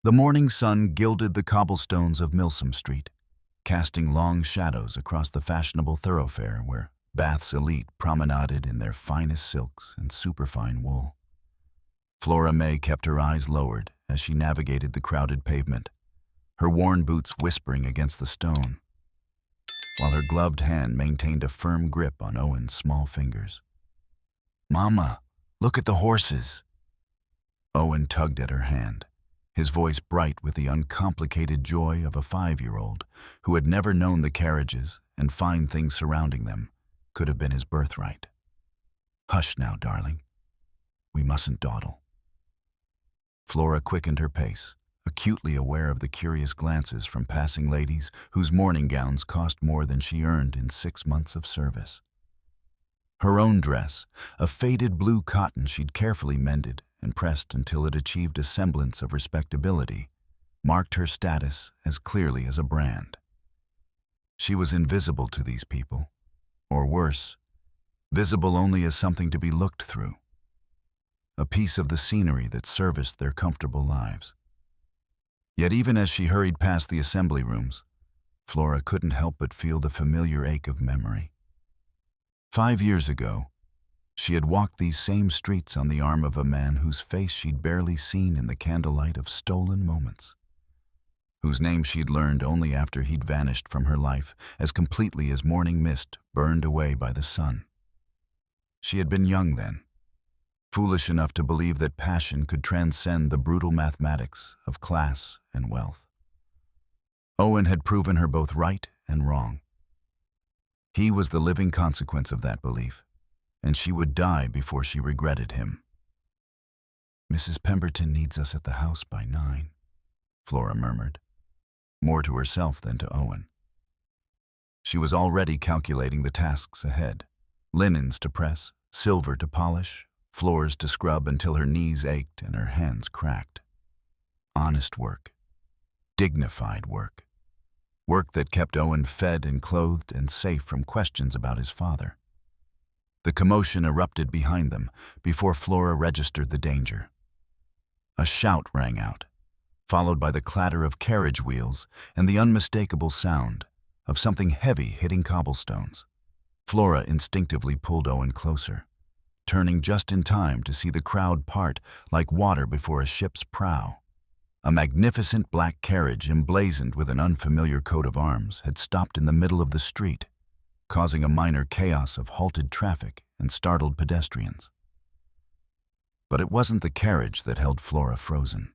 The morning sun gilded the cobblestones of Milsom Street, casting long shadows across the fashionable thoroughfare where Bath's elite promenaded in their finest silks and superfine wool. Flora May kept her eyes lowered as she navigated the crowded pavement, her worn boots whispering against the stone, while her gloved hand maintained a firm grip on Owen's small fingers. "Mama, look at the horses." Owen tugged at her hand, his voice bright with the uncomplicated joy of a 5-year-old who had never known the carriages and fine things surrounding them could have been his birthright. "Hush now, darling. We mustn't dawdle." Flora quickened her pace, acutely aware of the curious glances from passing ladies whose morning gowns cost more than she earned in 6 months of service. Her own dress, a faded blue cotton she'd carefully mended and pressed until it achieved a semblance of respectability, marked her status as clearly as a brand. She was invisible to these people, or worse, visible only as something to be looked through, a piece of the scenery that serviced their comfortable lives. Yet even as she hurried past the assembly rooms, Flora couldn't help but feel the familiar ache of memory. 5 years ago, she had walked these same streets on the arm of a man whose face she'd barely seen in the candlelight of stolen moments, whose name she'd learned only after he'd vanished from her life as completely as morning mist burned away by the sun. She had been young then, foolish enough to believe that passion could transcend the brutal mathematics of class and wealth. Owen had proven her both right and wrong. He was the living consequence of that belief, and she would die before she regretted him. "Mrs. Pemberton needs us at the house by 9, Flora murmured, more to herself than to Owen. She was already calculating the tasks ahead: linens to press, silver to polish, floors to scrub until her knees ached and her hands cracked. Honest work, dignified work, work that kept Owen fed and clothed and safe from questions about his father. The commotion erupted behind them before Flora registered the danger. A shout rang out, followed by the clatter of carriage wheels and the unmistakable sound of something heavy hitting cobblestones. Flora instinctively pulled Owen closer, turning just in time to see the crowd part like water before a ship's prow. A magnificent black carriage emblazoned with an unfamiliar coat of arms had stopped in the middle of the street, causing a minor chaos of halted traffic and startled pedestrians. But it wasn't the carriage that held Flora frozen.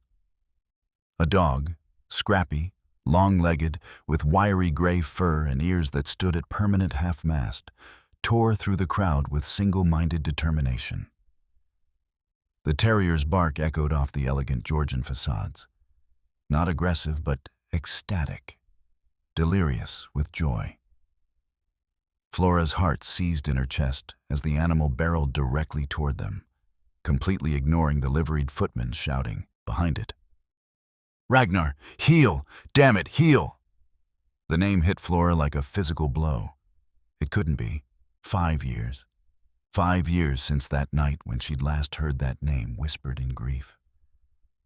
A dog, scrappy, long-legged, with wiry gray fur and ears that stood at permanent half-mast, tore through the crowd with single-minded determination. The terrier's bark echoed off the elegant Georgian facades, not aggressive but ecstatic, delirious with joy. Flora's heart seized in her chest as the animal barreled directly toward them, completely ignoring the liveried footman shouting behind it. "Ragnar, heel! Damn it, heel!" The name hit Flora like a physical blow. It couldn't be. 5 years. 5 years since that night when she'd last heard that name whispered in grief.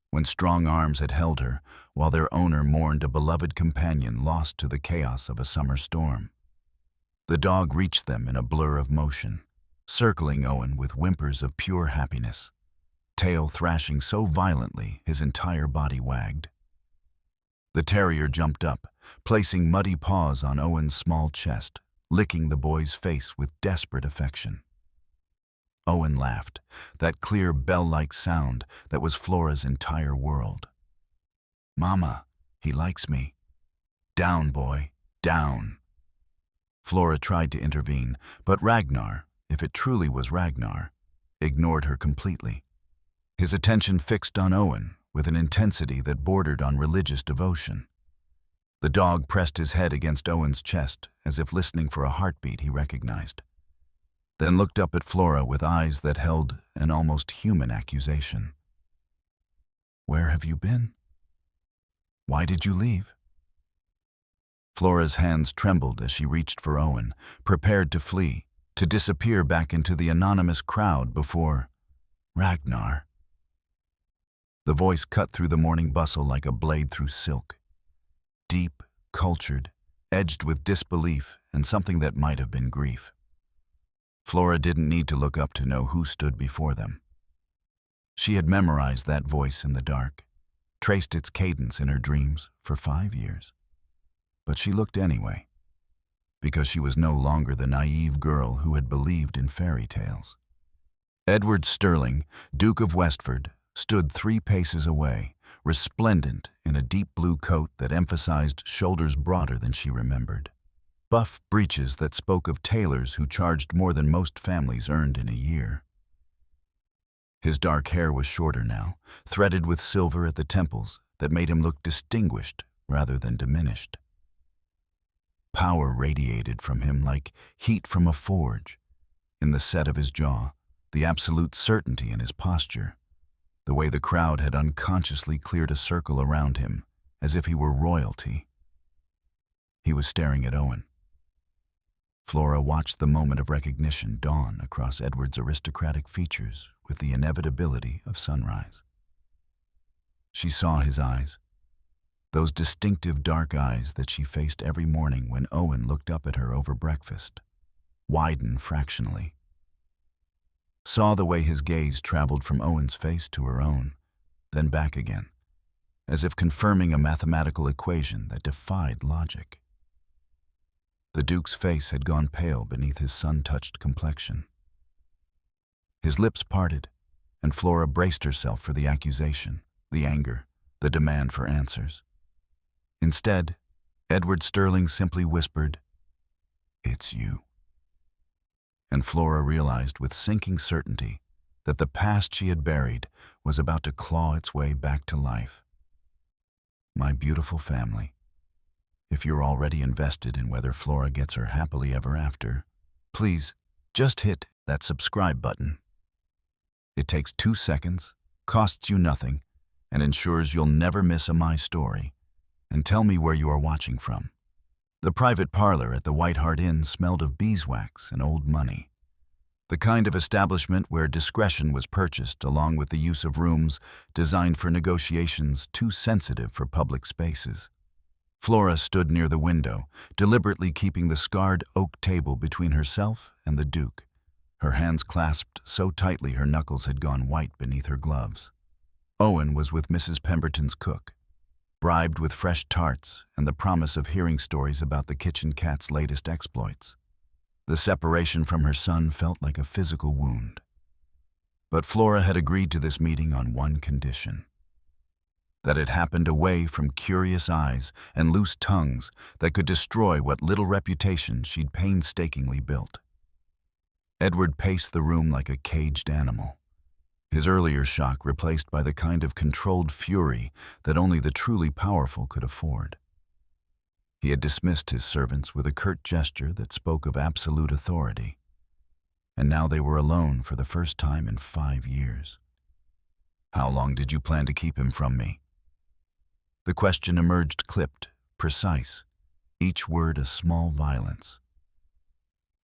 When strong arms had held her while their owner mourned a beloved companion lost to the chaos of a summer storm. The dog reached them in a blur of motion, circling Owen with whimpers of pure happiness, tail thrashing so violently his entire body wagged. The terrier jumped up, placing muddy paws on Owen's small chest, licking the boy's face with desperate affection. Owen laughed, that clear bell-like sound that was Flora's entire world. "Mama, he likes me. Down, boy, down." Flora tried to intervene, but Ragnar, if it truly was Ragnar, ignored her completely. His attention fixed on Owen with an intensity that bordered on religious devotion. The dog pressed his head against Owen's chest as if listening for a heartbeat he recognized, then looked up at Flora with eyes that held an almost human accusation. "Where have you been? Why did you leave?" Flora's hands trembled as she reached for Owen, prepared to flee, to disappear back into the anonymous crowd before Ragnar. The voice cut through the morning bustle like a blade through silk. Deep, cultured, edged with disbelief and something that might have been grief. Flora didn't need to look up to know who stood before them. She had memorized that voice in the dark, traced its cadence in her dreams for 5 years. But she looked anyway, because she was no longer the naive girl who had believed in fairy tales. Edward Sterling, Duke of Westford, stood 3 paces away, resplendent in a deep blue coat that emphasized shoulders broader than she remembered, buff breeches that spoke of tailors who charged more than most families earned in a year. His dark hair was shorter now, threaded with silver at the temples that made him look distinguished rather than diminished. Power radiated from him like heat from a forge, in the set of his jaw, the absolute certainty in his posture, the way the crowd had unconsciously cleared a circle around him, as if he were royalty. He was staring at Owen. Flora watched the moment of recognition dawn across Edward's aristocratic features with the inevitability of sunrise. She saw his eyes, those distinctive dark eyes that she faced every morning when Owen looked up at her over breakfast, widen fractionally. Saw the way his gaze traveled from Owen's face to her own, then back again, as if confirming a mathematical equation that defied logic. The Duke's face had gone pale beneath his sun-touched complexion. His lips parted, and Flora braced herself for the accusation, the anger, the demand for answers. Instead, Edward Sterling simply whispered, "It's you." And Flora realized with sinking certainty that the past she had buried was about to claw its way back to life. My beautiful family, if you're already invested in whether Flora gets her happily ever after, please just hit that subscribe button. It takes 2 seconds, costs you nothing, and ensures you'll never miss a My Story. And tell me where you are watching from. The private parlor at the White Hart Inn smelled of beeswax and old money. The kind of establishment where discretion was purchased along with the use of rooms designed for negotiations too sensitive for public spaces. Flora stood near the window, deliberately keeping the scarred oak table between herself and the Duke, her hands clasped so tightly her knuckles had gone white beneath her gloves. Owen was with Mrs. Pemberton's cook, bribed with fresh tarts and the promise of hearing stories about the kitchen cat's latest exploits. The separation from her son felt like a physical wound. But Flora had agreed to this meeting on one condition: that it happened away from curious eyes and loose tongues that could destroy what little reputation she'd painstakingly built. Edward paced the room like a caged animal, his earlier shock replaced by the kind of controlled fury that only the truly powerful could afford. He had dismissed his servants with a curt gesture that spoke of absolute authority, and now they were alone for the first time in 5 years. "How long did you plan to keep him from me?" The question emerged clipped, precise, each word a small violence.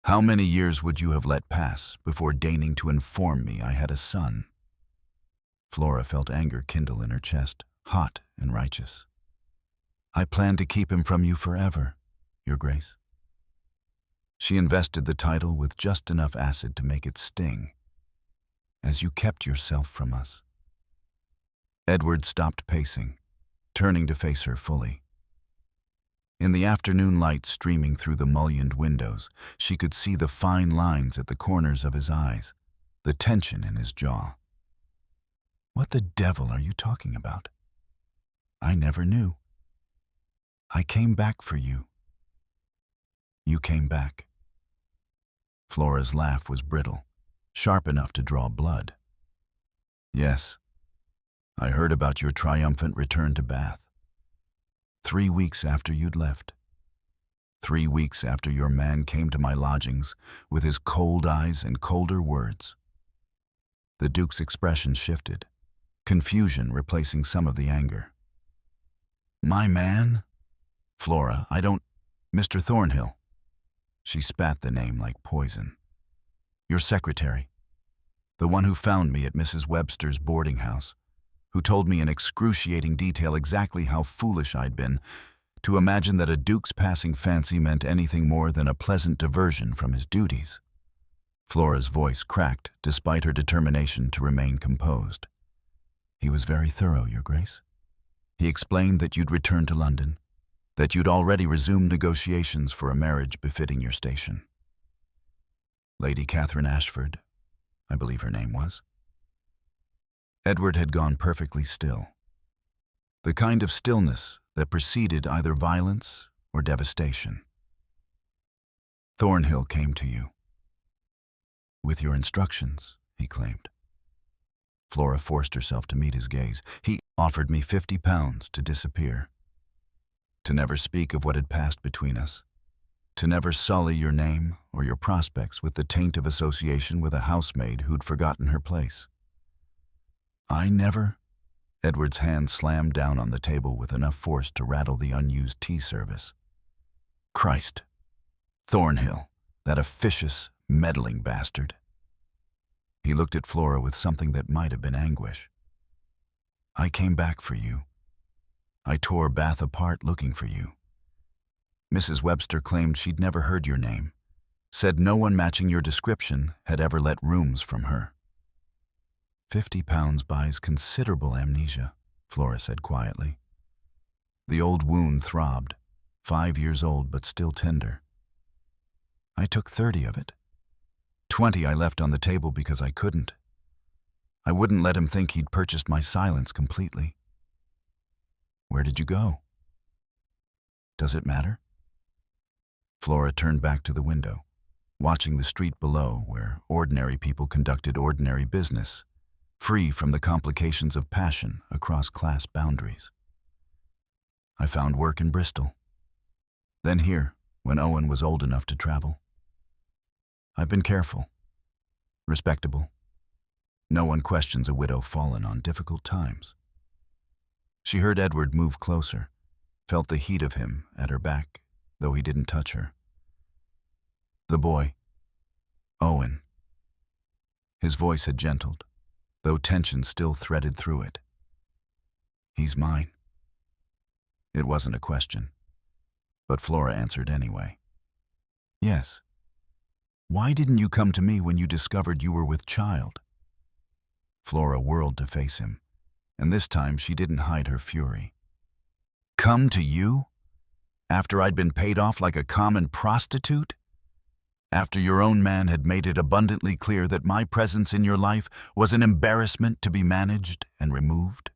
"How many years would you have let pass before deigning to inform me I had a son?" Flora felt anger kindle in her chest, hot and righteous. "I plan to keep him from you forever, Your Grace." She invested the title with just enough acid to make it sting. "As you kept yourself from us." Edward stopped pacing, turning to face her fully. In the afternoon light streaming through the mullioned windows, she could see the fine lines at the corners of his eyes, the tension in his jaw. "What the devil are you talking about? I never knew. I came back for you." "You came back." Flora's laugh was brittle, sharp enough to draw blood. "Yes, I heard about your triumphant return to Bath. 3 weeks after you'd left. 3 weeks after your man came to my lodgings with his cold eyes and colder words." The Duke's expression shifted, confusion replacing some of the anger. "My man? Flora, I don't— Mr. Thornhill." She spat the name like poison. "Your secretary. The one who found me at Mrs. Webster's boarding house, who told me in excruciating detail exactly how foolish I'd been to imagine that a duke's passing fancy meant anything more than a pleasant diversion from his duties. Flora's voice cracked despite her determination to remain composed. He was very thorough, Your Grace. He explained that you'd returned to London, that you'd already resumed negotiations for a marriage befitting your station. Lady Catherine Ashford, I believe her name was. Edward had gone perfectly still. The kind of stillness that preceded either violence or devastation. Thornhill came to you. With your instructions, he claimed. Flora forced herself to meet his gaze. He offered me £50 to disappear, to never speak of what had passed between us, to never sully your name or your prospects with the taint of association with a housemaid who'd forgotten her place. I never... Edward's hand slammed down on the table with enough force to rattle the unused tea service. Christ. Thornhill, that officious, meddling bastard. He looked at Flora with something that might have been anguish. I came back for you. I tore Bath apart looking for you. Mrs. Webster claimed she'd never heard your name, said no one matching your description had ever let rooms from her. £50 buys considerable amnesia, Flora said quietly. The old wound throbbed, 5 years old but still tender. I took 30 of it. 20 I left on the table because I couldn't. I wouldn't let him think he'd purchased my silence completely. Where did you go? Does it matter? Flora turned back to the window, watching the street below where ordinary people conducted ordinary business, free from the complications of passion across class boundaries. I found work in Bristol. Then here, when Owen was old enough to travel. I've been careful, respectable. No one questions a widow fallen on difficult times. She heard Edward move closer, felt the heat of him at her back, though he didn't touch her. The boy, Owen. His voice had gentled, though tension still threaded through it. He's mine. It wasn't a question, but Flora answered anyway. Yes. Why didn't you come to me when you discovered you were with child? Flora whirled to face him, and this time she didn't hide her fury. Come to you? After I'd been paid off like a common prostitute? After your own man had made it abundantly clear that my presence in your life was an embarrassment to be managed and removed?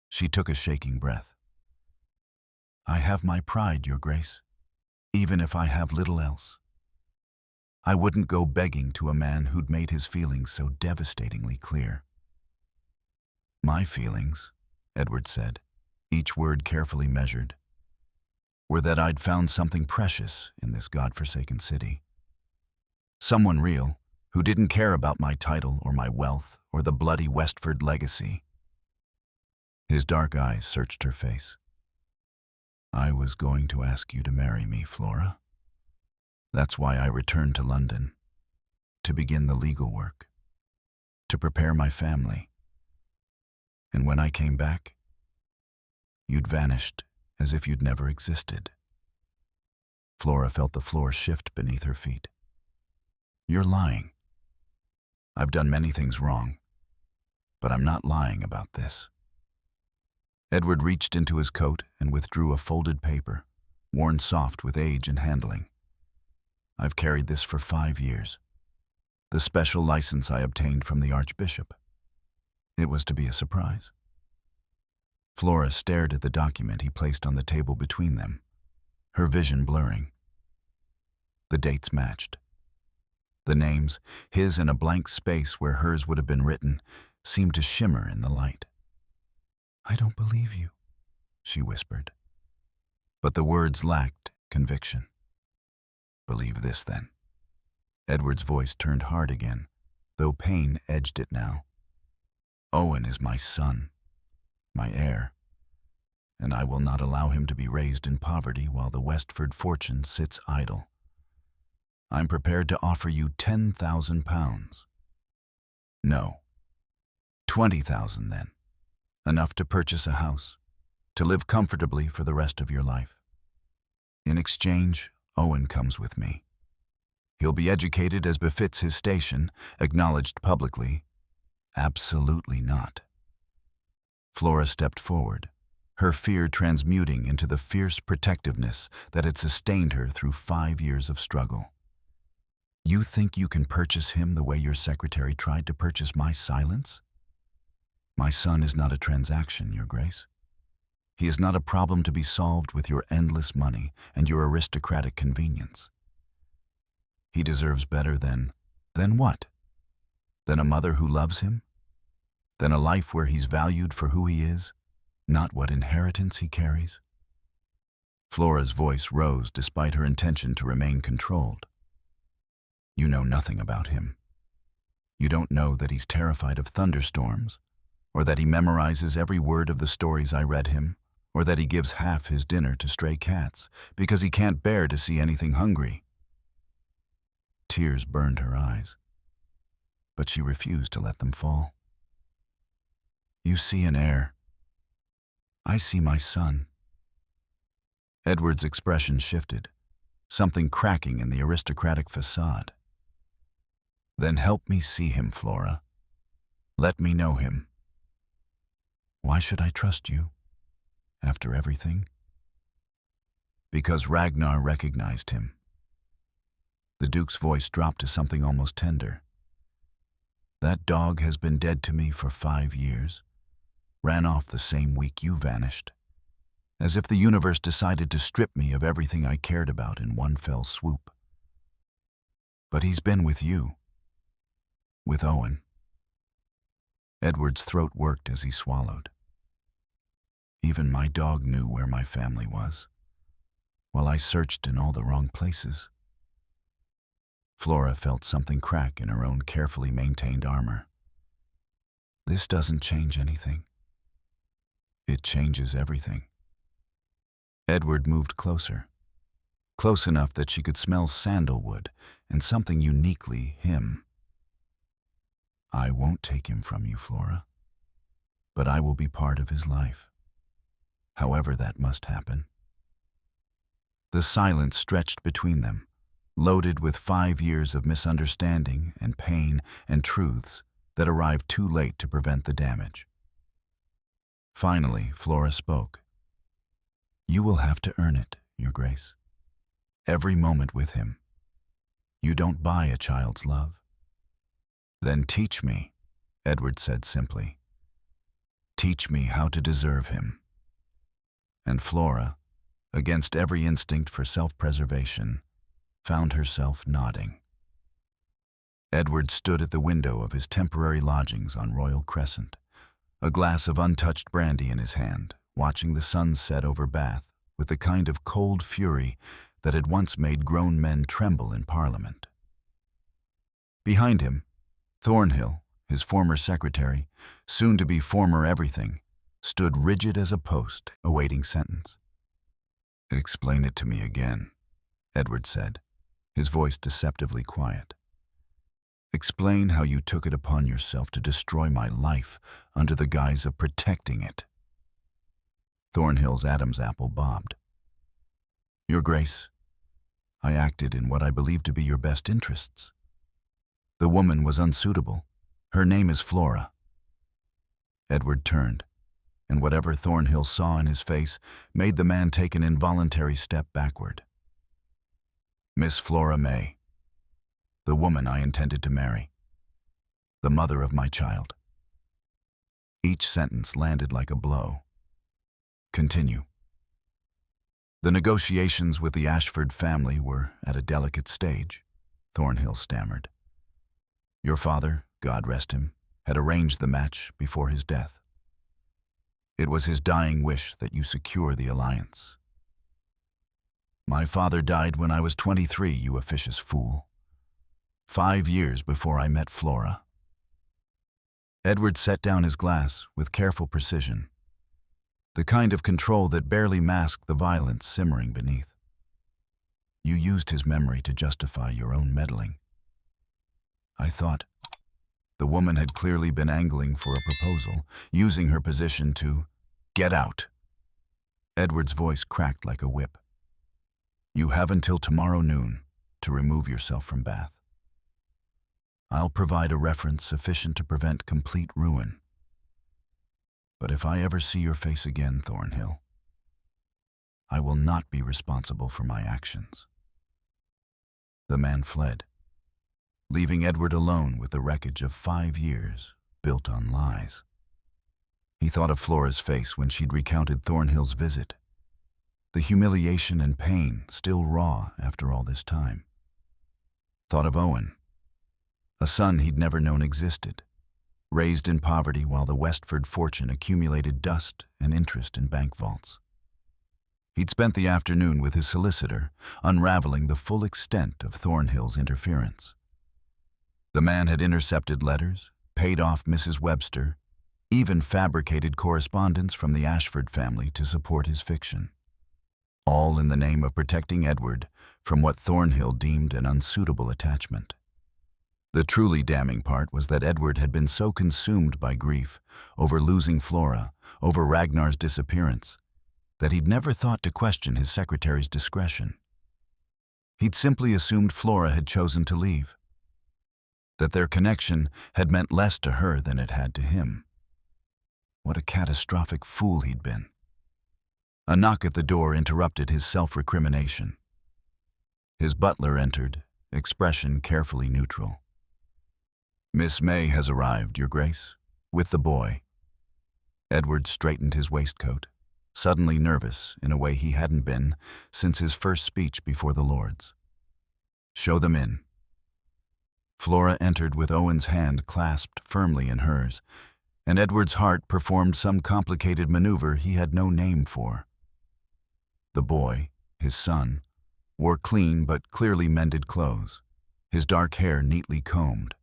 She took a shaking breath. I have my pride, Your Grace, even if I have little else. I wouldn't go begging to a man who'd made his feelings so devastatingly clear. My feelings, Edward said, each word carefully measured, were that I'd found something precious in this godforsaken city. Someone real, who didn't care about my title or my wealth or the bloody Westford legacy. His dark eyes searched her face. I was going to ask you to marry me, Flora. That's why I returned to London, to begin the legal work, to prepare my family. And when I came back, you'd vanished as if you'd never existed. Flora felt the floor shift beneath her feet. You're lying. I've done many things wrong, but I'm not lying about this. Edward reached into his coat and withdrew a folded paper, worn soft with age and handling. I've carried this for 5 years. The special license I obtained from the Archbishop. It was to be a surprise. Flora stared at the document he placed on the table between them, her vision blurring. The dates matched. The names, his in a blank space where hers would have been written, seemed to shimmer in the light. I don't believe you, she whispered. But the words lacked conviction. Believe this, then. Edward's voice turned hard again, though pain edged it now. Owen is my son, my heir, and I will not allow him to be raised in poverty while the Westford fortune sits idle. I'm prepared to offer you £10,000. No, 20,000 then. enough to purchase a house, to live comfortably for the rest of your life. In exchange, Owen comes with me. He'll be educated as befits his station, acknowledged publicly. Absolutely not. Flora stepped forward, her fear transmuting into the fierce protectiveness that had sustained her through 5 years of struggle. You think you can purchase him the way your secretary tried to purchase my silence? My son is not a transaction, Your Grace. He is not a problem to be solved with your endless money and your aristocratic convenience. He deserves better than what? Than a mother who loves him? Than a life where he's valued for who he is, not what inheritance he carries? Flora's voice rose despite her intention to remain controlled. You know nothing about him. You don't know that he's terrified of thunderstorms, or that he memorizes every word of the stories I read him, or that he gives half his dinner to stray cats because he can't bear to see anything hungry. Tears burned her eyes, but she refused to let them fall. You see an heir. I see my son. Edward's expression shifted, something cracking in the aristocratic facade. Then help me see him, Flora. Let me know him. Why should I trust you, after everything? Because Ragnar recognized him. The Duke's voice dropped to something almost tender. That dog has been dead to me for 5 years. Ran off the same week you vanished. As if the universe decided to strip me of everything I cared about in one fell swoop. But he's been with you. With Owen. Edward's throat worked as he swallowed. Even my dog knew where my family was, while I searched in all the wrong places. Flora felt something crack in her own carefully maintained armor. This doesn't change anything. It changes everything. Edward moved closer, close enough that she could smell sandalwood and something uniquely him. I won't take him from you, Flora, but I will be part of his life, however that must happen. The silence stretched between them, loaded with 5 years of misunderstanding and pain and truths that arrived too late to prevent the damage. Finally, Flora spoke. You will have to earn it, Your Grace. Every moment with him. You don't buy a child's love. Then teach me, Edward said simply. Teach me how to deserve him. And Flora, against every instinct for self-preservation, found herself nodding. Edward stood at the window of his temporary lodgings on Royal Crescent, a glass of untouched brandy in his hand, watching the sun set over Bath with the kind of cold fury that had once made grown men tremble in Parliament. Behind him, Thornhill, his former secretary, soon to be former everything, stood rigid as a post, awaiting sentence. Explain it to me again, Edward said, his voice deceptively quiet. Explain how you took it upon yourself to destroy my life under the guise of protecting it. Thornhill's Adam's apple bobbed. Your Grace, I acted in what I believe to be your best interests. The woman was unsuitable. Her name is Flora. Edward turned, and whatever Thornhill saw in his face made the man take an involuntary step backward. Miss Flora May, the woman I intended to marry, the mother of my child. Each sentence landed like a blow. Continue. The negotiations with the Ashford family were at a delicate stage, Thornhill stammered. Your father, God rest him, had arranged the match before his death. It was his dying wish that you secure the alliance. My father died when I was 23, you officious fool. 5 years before I met Flora. Edward set down his glass with careful precision, the kind of control that barely masked the violence simmering beneath. You used his memory to justify your own meddling. I thought, The woman had clearly been angling for a proposal, using her position to get out. Edward's voice cracked like a whip. You have until tomorrow noon to remove yourself from Bath. I'll provide a reference sufficient to prevent complete ruin. But if I ever see your face again, Thornhill, I will not be responsible for my actions. The man fled, leaving Edward alone with the wreckage of 5 years built on lies. He thought of Flora's face when she'd recounted Thornhill's visit, the humiliation and pain still raw after all this time. Thought of Owen, a son he'd never known existed, raised in poverty while the Westford fortune accumulated dust and interest in bank vaults. He'd spent the afternoon with his solicitor, unraveling the full extent of Thornhill's interference. The man had intercepted letters, paid off Mrs. Webster, even fabricated correspondence from the Ashford family to support his fiction, all in the name of protecting Edward from what Thornhill deemed an unsuitable attachment. The truly damning part was that Edward had been so consumed by grief over losing Flora, over Ragnar's disappearance, that he'd never thought to question his secretary's discretion. He'd simply assumed Flora had chosen to leave, that their connection had meant less to her than it had to him. What a catastrophic fool he'd been. A knock at the door interrupted his self-recrimination. His butler entered, expression carefully neutral. Miss May has arrived, Your Grace, with the boy. Edward straightened his waistcoat, suddenly nervous in a way he hadn't been since his first speech before the Lords. Show them in. Flora entered with Owen's hand clasped firmly in hers, and Edward's heart performed some complicated maneuver he had no name for. The boy, his son, wore clean but clearly mended clothes, his dark hair neatly combed.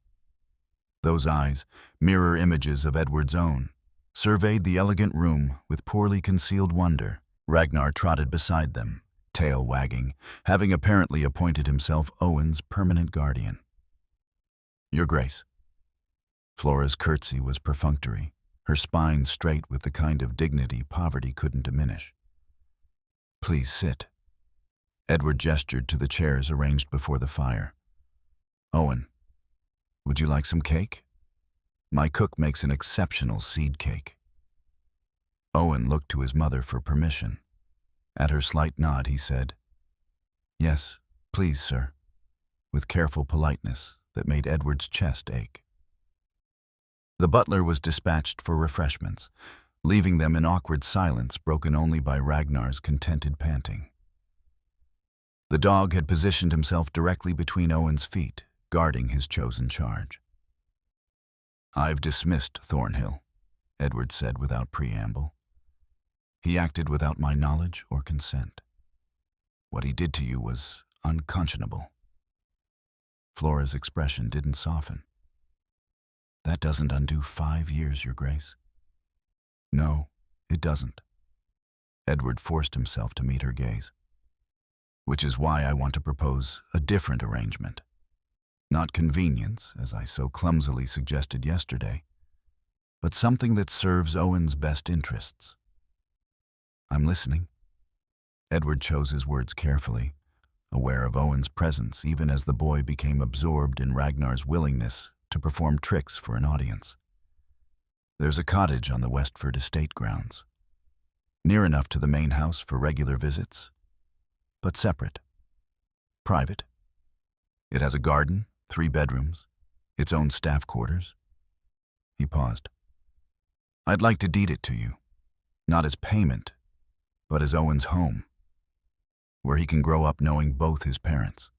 Those eyes, mirror images of Edward's own, surveyed the elegant room with poorly concealed wonder. Ragnar trotted beside them, tail wagging, having apparently appointed himself Owen's permanent guardian. Your Grace. Flora's curtsy was perfunctory, her spine straight with the kind of dignity poverty couldn't diminish. Please sit. Edward gestured to the chairs arranged before the fire. Owen, would you like some cake? My cook makes an exceptional seed cake. Owen looked to his mother for permission. At her slight nod, he said, Yes, please, sir, with careful politeness that made Edward's chest ache. The butler was dispatched for refreshments, leaving them in awkward silence broken only by Ragnar's contented panting. The dog had positioned himself directly between Owen's feet, guarding his chosen charge. I've dismissed Thornhill, Edward said without preamble. He acted without my knowledge or consent. What he did to you was unconscionable. Flora's expression didn't soften. That doesn't undo 5 years, Your Grace. No, it doesn't. Edward forced himself to meet her gaze. Which is why I want to propose a different arrangement. Not convenience, as I so clumsily suggested yesterday, but something that serves Owen's best interests. I'm listening. Edward chose his words carefully, aware of Owen's presence even as the boy became absorbed in Ragnar's willingness to perform tricks for an audience. There's a cottage on the Westford estate grounds, near enough to the main house for regular visits, but separate, private. It has a garden, 3 bedrooms, its own staff quarters. He paused. I'd like to deed it to you, not as payment, but as Owen's home, where he can grow up knowing both his parents.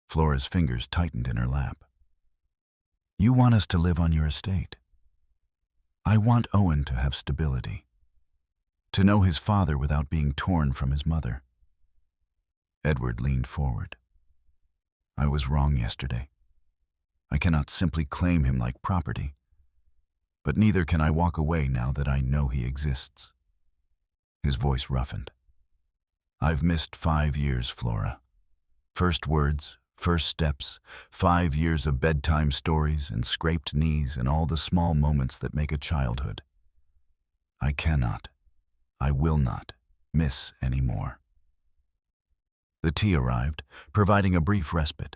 Flora's fingers tightened in her lap. You want us to live on your estate. I want Owen to have stability, to know his father without being torn from his mother. Edward leaned forward. I was wrong yesterday. I cannot simply claim him like property, but neither can I walk away now that I know he exists. His voice roughened. I've missed 5 years, Flora. First words, First steps, 5 years of bedtime stories and scraped knees and all the small moments that make a childhood. I cannot, I will not, miss any more. The tea arrived, providing a brief respite.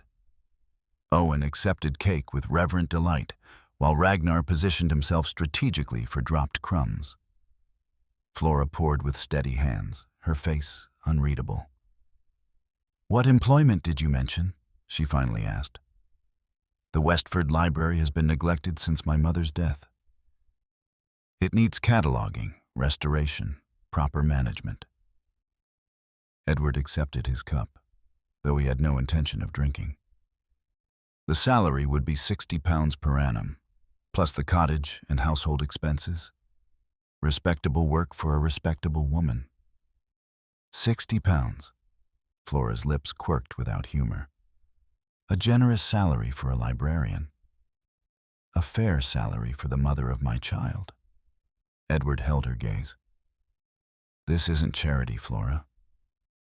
Owen accepted cake with reverent delight, while Ragnar positioned himself strategically for dropped crumbs. Flora poured with steady hands, her face unreadable. "What employment did you mention?" she finally asked. "The Westford Library has been neglected since my mother's death. It needs cataloging, restoration, proper management." Edward accepted his cup, though he had no intention of drinking. The salary would be £60 per annum, plus the cottage and household expenses. Respectable work for a respectable woman. £60. Flora's lips quirked without humor. A generous salary for a librarian. A fair salary for the mother of my child. Edward held her gaze. "This isn't charity, Flora.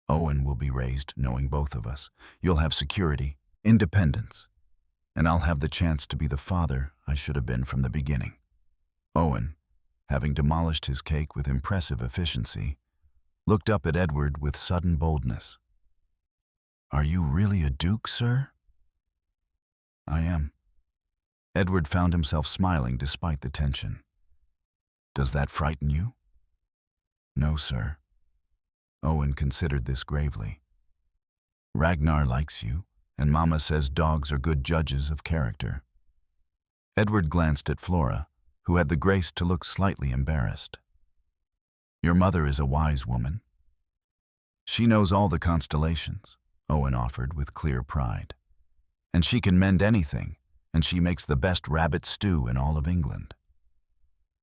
Owen will be raised knowing both of us. You'll have security, independence, and I'll have the chance to be the father I should have been from the beginning." Owen, having demolished his cake with impressive efficiency, looked up at Edward with sudden boldness. "Are you really a duke, sir?" "I am." Edward found himself smiling despite the tension. "Does that frighten you?" "No, sir." Owen considered this gravely. "Ragnar likes you, and Mama says dogs are good judges of character." Edward glanced at Flora, who had the grace to look slightly embarrassed. "Your mother is a wise woman." "She knows all the constellations," Owen offered with clear pride. "And she can mend anything, and she makes the best rabbit stew in all of England."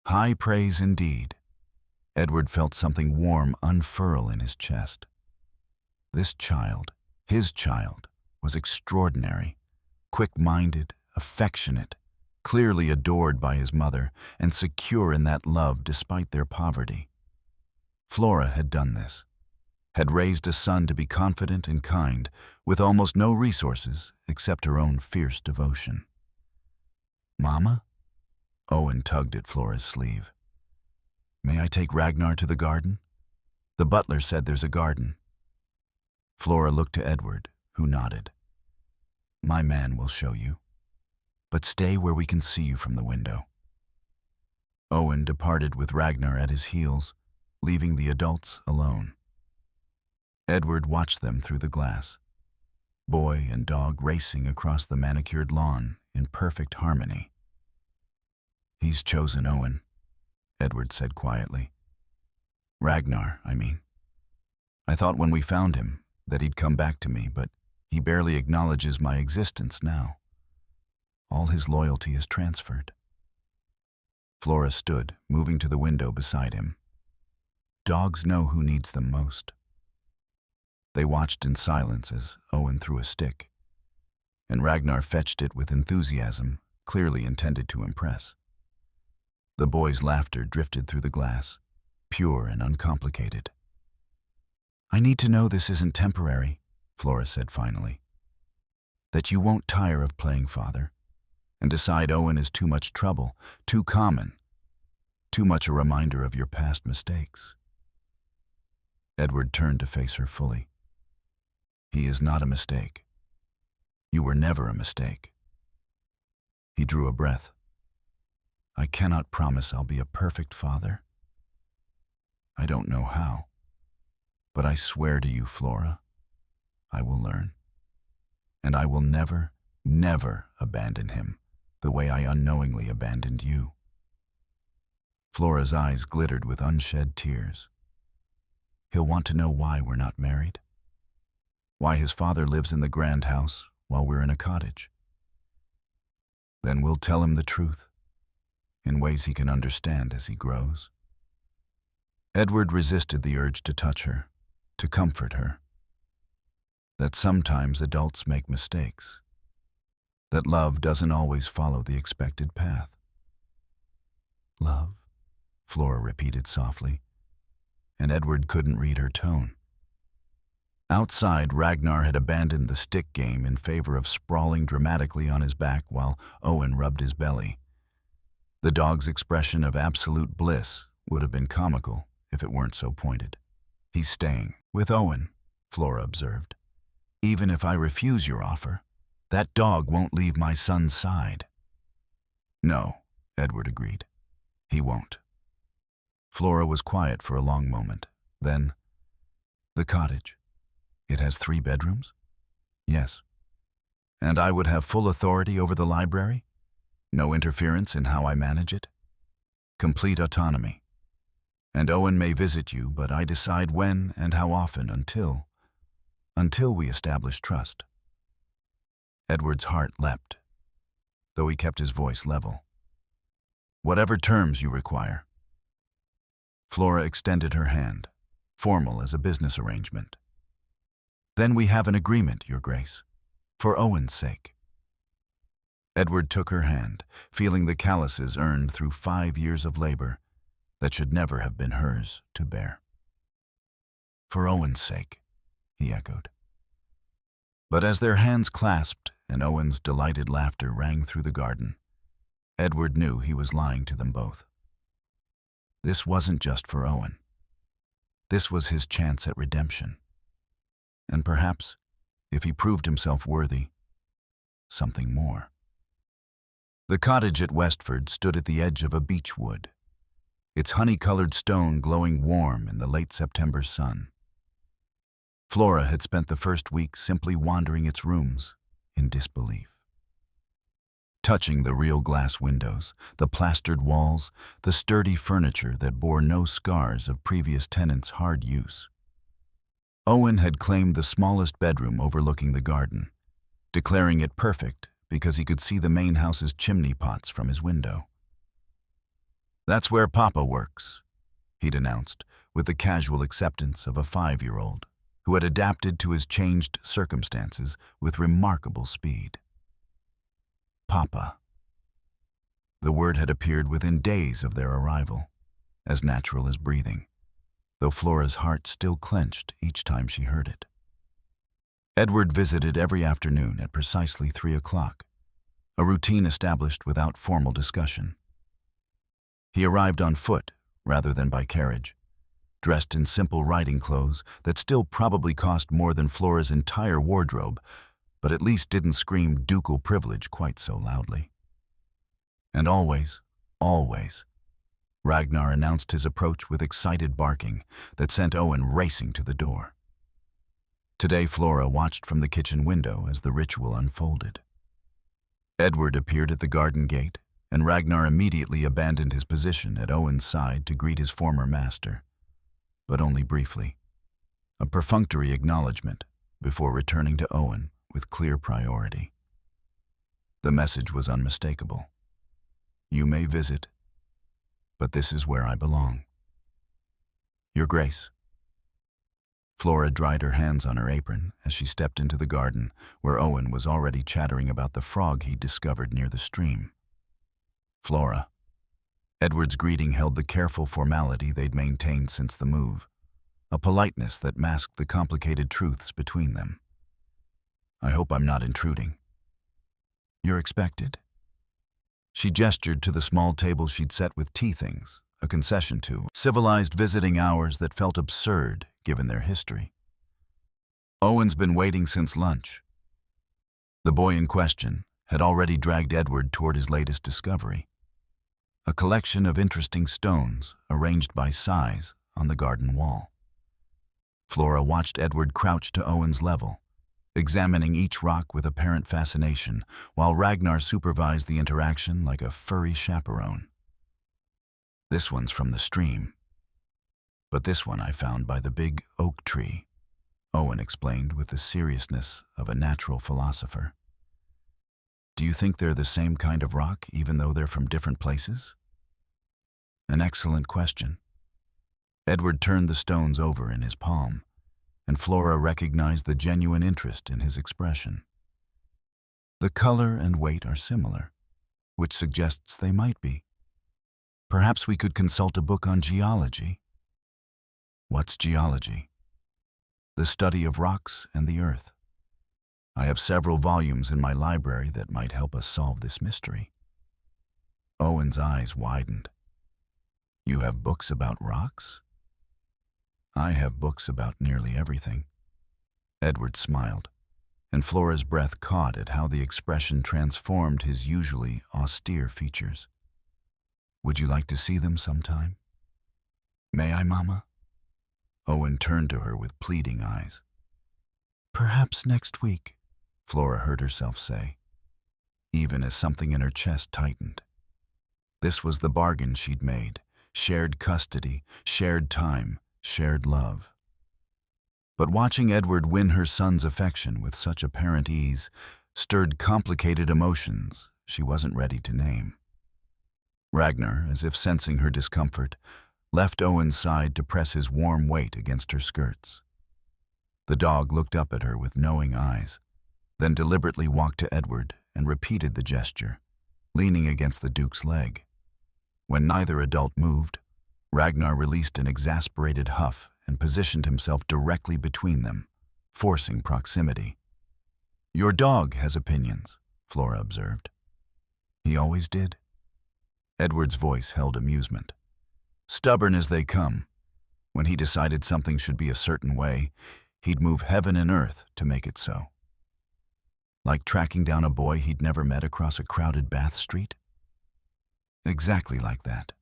High praise indeed. Edward felt something warm unfurl in his chest. This child, his child, was extraordinary, quick-minded, affectionate, clearly adored by his mother, and secure in that love despite their poverty. Flora had done this, had raised a son to be confident and kind, with almost no resources except her own fierce devotion. "Mama?" Owen tugged at Flora's sleeve. "May I take Ragnar to the garden? The butler said there's a garden." Flora looked to Edward, who nodded. "My man will show you. But stay where we can see you from the window." Owen departed with Ragnar at his heels, leaving the adults alone. Edward watched them through the glass, boy and dog racing across the manicured lawn in perfect harmony. "He's chosen Owen," Edward said quietly. "Ragnar, I mean. I thought when we found him that he'd come back to me, but he barely acknowledges my existence now. All his loyalty is transferred." Flora stood, moving to the window beside him. Dogs know who needs them most. They watched in silence as Owen threw a stick, and Ragnar fetched it with enthusiasm, clearly intended to impress. The boy's laughter drifted through the glass, pure and uncomplicated. "I need to know this isn't temporary," Flora said finally. "That you won't tire of playing father, and decide Owen is too much trouble, too common, too much a reminder of your past mistakes." Edward turned to face her fully. "He is not a mistake. You were never a mistake." He drew a breath. "I cannot promise I'll be a perfect father. I don't know how. But I swear to you, Flora, I will learn. And I will never, never abandon him the way I unknowingly abandoned you." Flora's eyes glittered with unshed tears. "He'll want to know why we're not married. Why his father lives in the grand house while we're in a cottage. Then we'll tell him the truth, in ways he can understand as he grows." Edward resisted the urge to touch her, to comfort her. That sometimes adults make mistakes. That love doesn't always follow the expected path. "Love?" Flora repeated softly, and Edward couldn't read her tone. Outside, Ragnar had abandoned the stick game in favor of sprawling dramatically on his back while Owen rubbed his belly. The dog's expression of absolute bliss would have been comical if it weren't so pointed. "He's staying with Owen," Flora observed. "Even if I refuse your offer, that dog won't leave my son's side." "No," Edward agreed. "He won't." Flora was quiet for a long moment. Then, "The cottage. It has 3 bedrooms?" "Yes." "And I would have full authority over the library? No interference in how I manage it?" "Complete autonomy. And Owen may visit you, but I decide when and how often until we establish trust." Edward's heart leapt, though he kept his voice level. "Whatever terms you require." Flora extended her hand, formal as a business arrangement. "Then we have an agreement, Your Grace, for Owen's sake." Edward took her hand, feeling the calluses earned through 5 years of labor that should never have been hers to bear. "For Owen's sake," he echoed. But as their hands clasped and Owen's delighted laughter rang through the garden, Edward knew he was lying to them both. This wasn't just for Owen. This was his chance at redemption. And perhaps, if he proved himself worthy, something more. The cottage at Westford stood at the edge of a beech wood, its honey-colored stone glowing warm in the late September sun. Flora had spent the first week simply wandering its rooms in disbelief. Touching the real glass windows, the plastered walls, the sturdy furniture that bore no scars of previous tenants' hard use. Owen had claimed the smallest bedroom overlooking the garden, declaring it perfect because he could see the main house's chimney pots from his window. "That's where Papa works," he'd announced, with the casual acceptance of a 5-year-old who had adapted to his changed circumstances with remarkable speed. Papa. The word had appeared within days of their arrival, as natural as breathing, though Flora's heart still clenched each time she heard it. Edward visited every afternoon at precisely 3 o'clock, a routine established without formal discussion. He arrived on foot rather than by carriage, dressed in simple riding clothes that still probably cost more than Flora's entire wardrobe, but at least didn't scream ducal privilege quite so loudly. And always, Ragnar announced his approach with excited barking that sent Owen racing to the door. Today, Flora watched from the kitchen window as the ritual unfolded. Edward appeared at the garden gate, and Ragnar immediately abandoned his position at Owen's side to greet his former master, but only briefly. A perfunctory acknowledgement before returning to Owen with clear priority. The message was unmistakable. "You may visit, but this is where I belong." "Your Grace." Flora dried her hands on her apron as she stepped into the garden, where Owen was already chattering about the frog he'd discovered near the stream. "Flora." Edward's greeting held the careful formality they'd maintained since the move, a politeness that masked the complicated truths between them. "I hope I'm not intruding." "You're expected." She gestured to the small table she'd set with tea things, a concession to civilized visiting hours that felt absurd given their history. "Owen's been waiting since lunch." The boy in question had already dragged Edward toward his latest discovery, a collection of interesting stones arranged by size on the garden wall. Flora watched Edward crouch to Owen's level, examining each rock with apparent fascination, while Ragnar supervised the interaction like a furry chaperone. "This one's from the stream, but this one I found by the big oak tree," Owen explained with the seriousness of a natural philosopher. "Do you think they're the same kind of rock, even though they're from different places?" An excellent question. Edward turned the stones over in his palm, and Flora recognized the genuine interest in his expression. "The color and weight are similar, which suggests they might be. Perhaps we could consult a book on geology." "What's geology?" the study of rocks and the earth. I have several volumes in my library that might help us solve this mystery." Owen's eyes widened. "You have books about rocks?" "I have books about nearly everything." Edward smiled, and Flora's breath caught at how the expression transformed his usually austere features. "Would you like to see them sometime?" "May I, Mama?" Owen turned to her with pleading eyes. "Perhaps next week," Flora heard herself say, even as something in her chest tightened. This was the bargain she'd made: shared custody, shared time, shared love. But watching Edward win her son's affection with such apparent ease stirred complicated emotions she wasn't ready to name. Ragnar, as if sensing her discomfort, left Owen's side to press his warm weight against her skirts. The dog looked up at her with knowing eyes, then deliberately walked to Edward and repeated the gesture, leaning against the Duke's leg. When neither adult moved, Ragnar released an exasperated huff and positioned himself directly between them, forcing proximity. "Your dog has opinions," Flora observed. "He always did?" Edward's voice held amusement. "Stubborn as they come. When he decided something should be a certain way, he'd move heaven and earth to make it so." "Like tracking down a boy he'd never met across a crowded Bath Street?" "Exactly like that."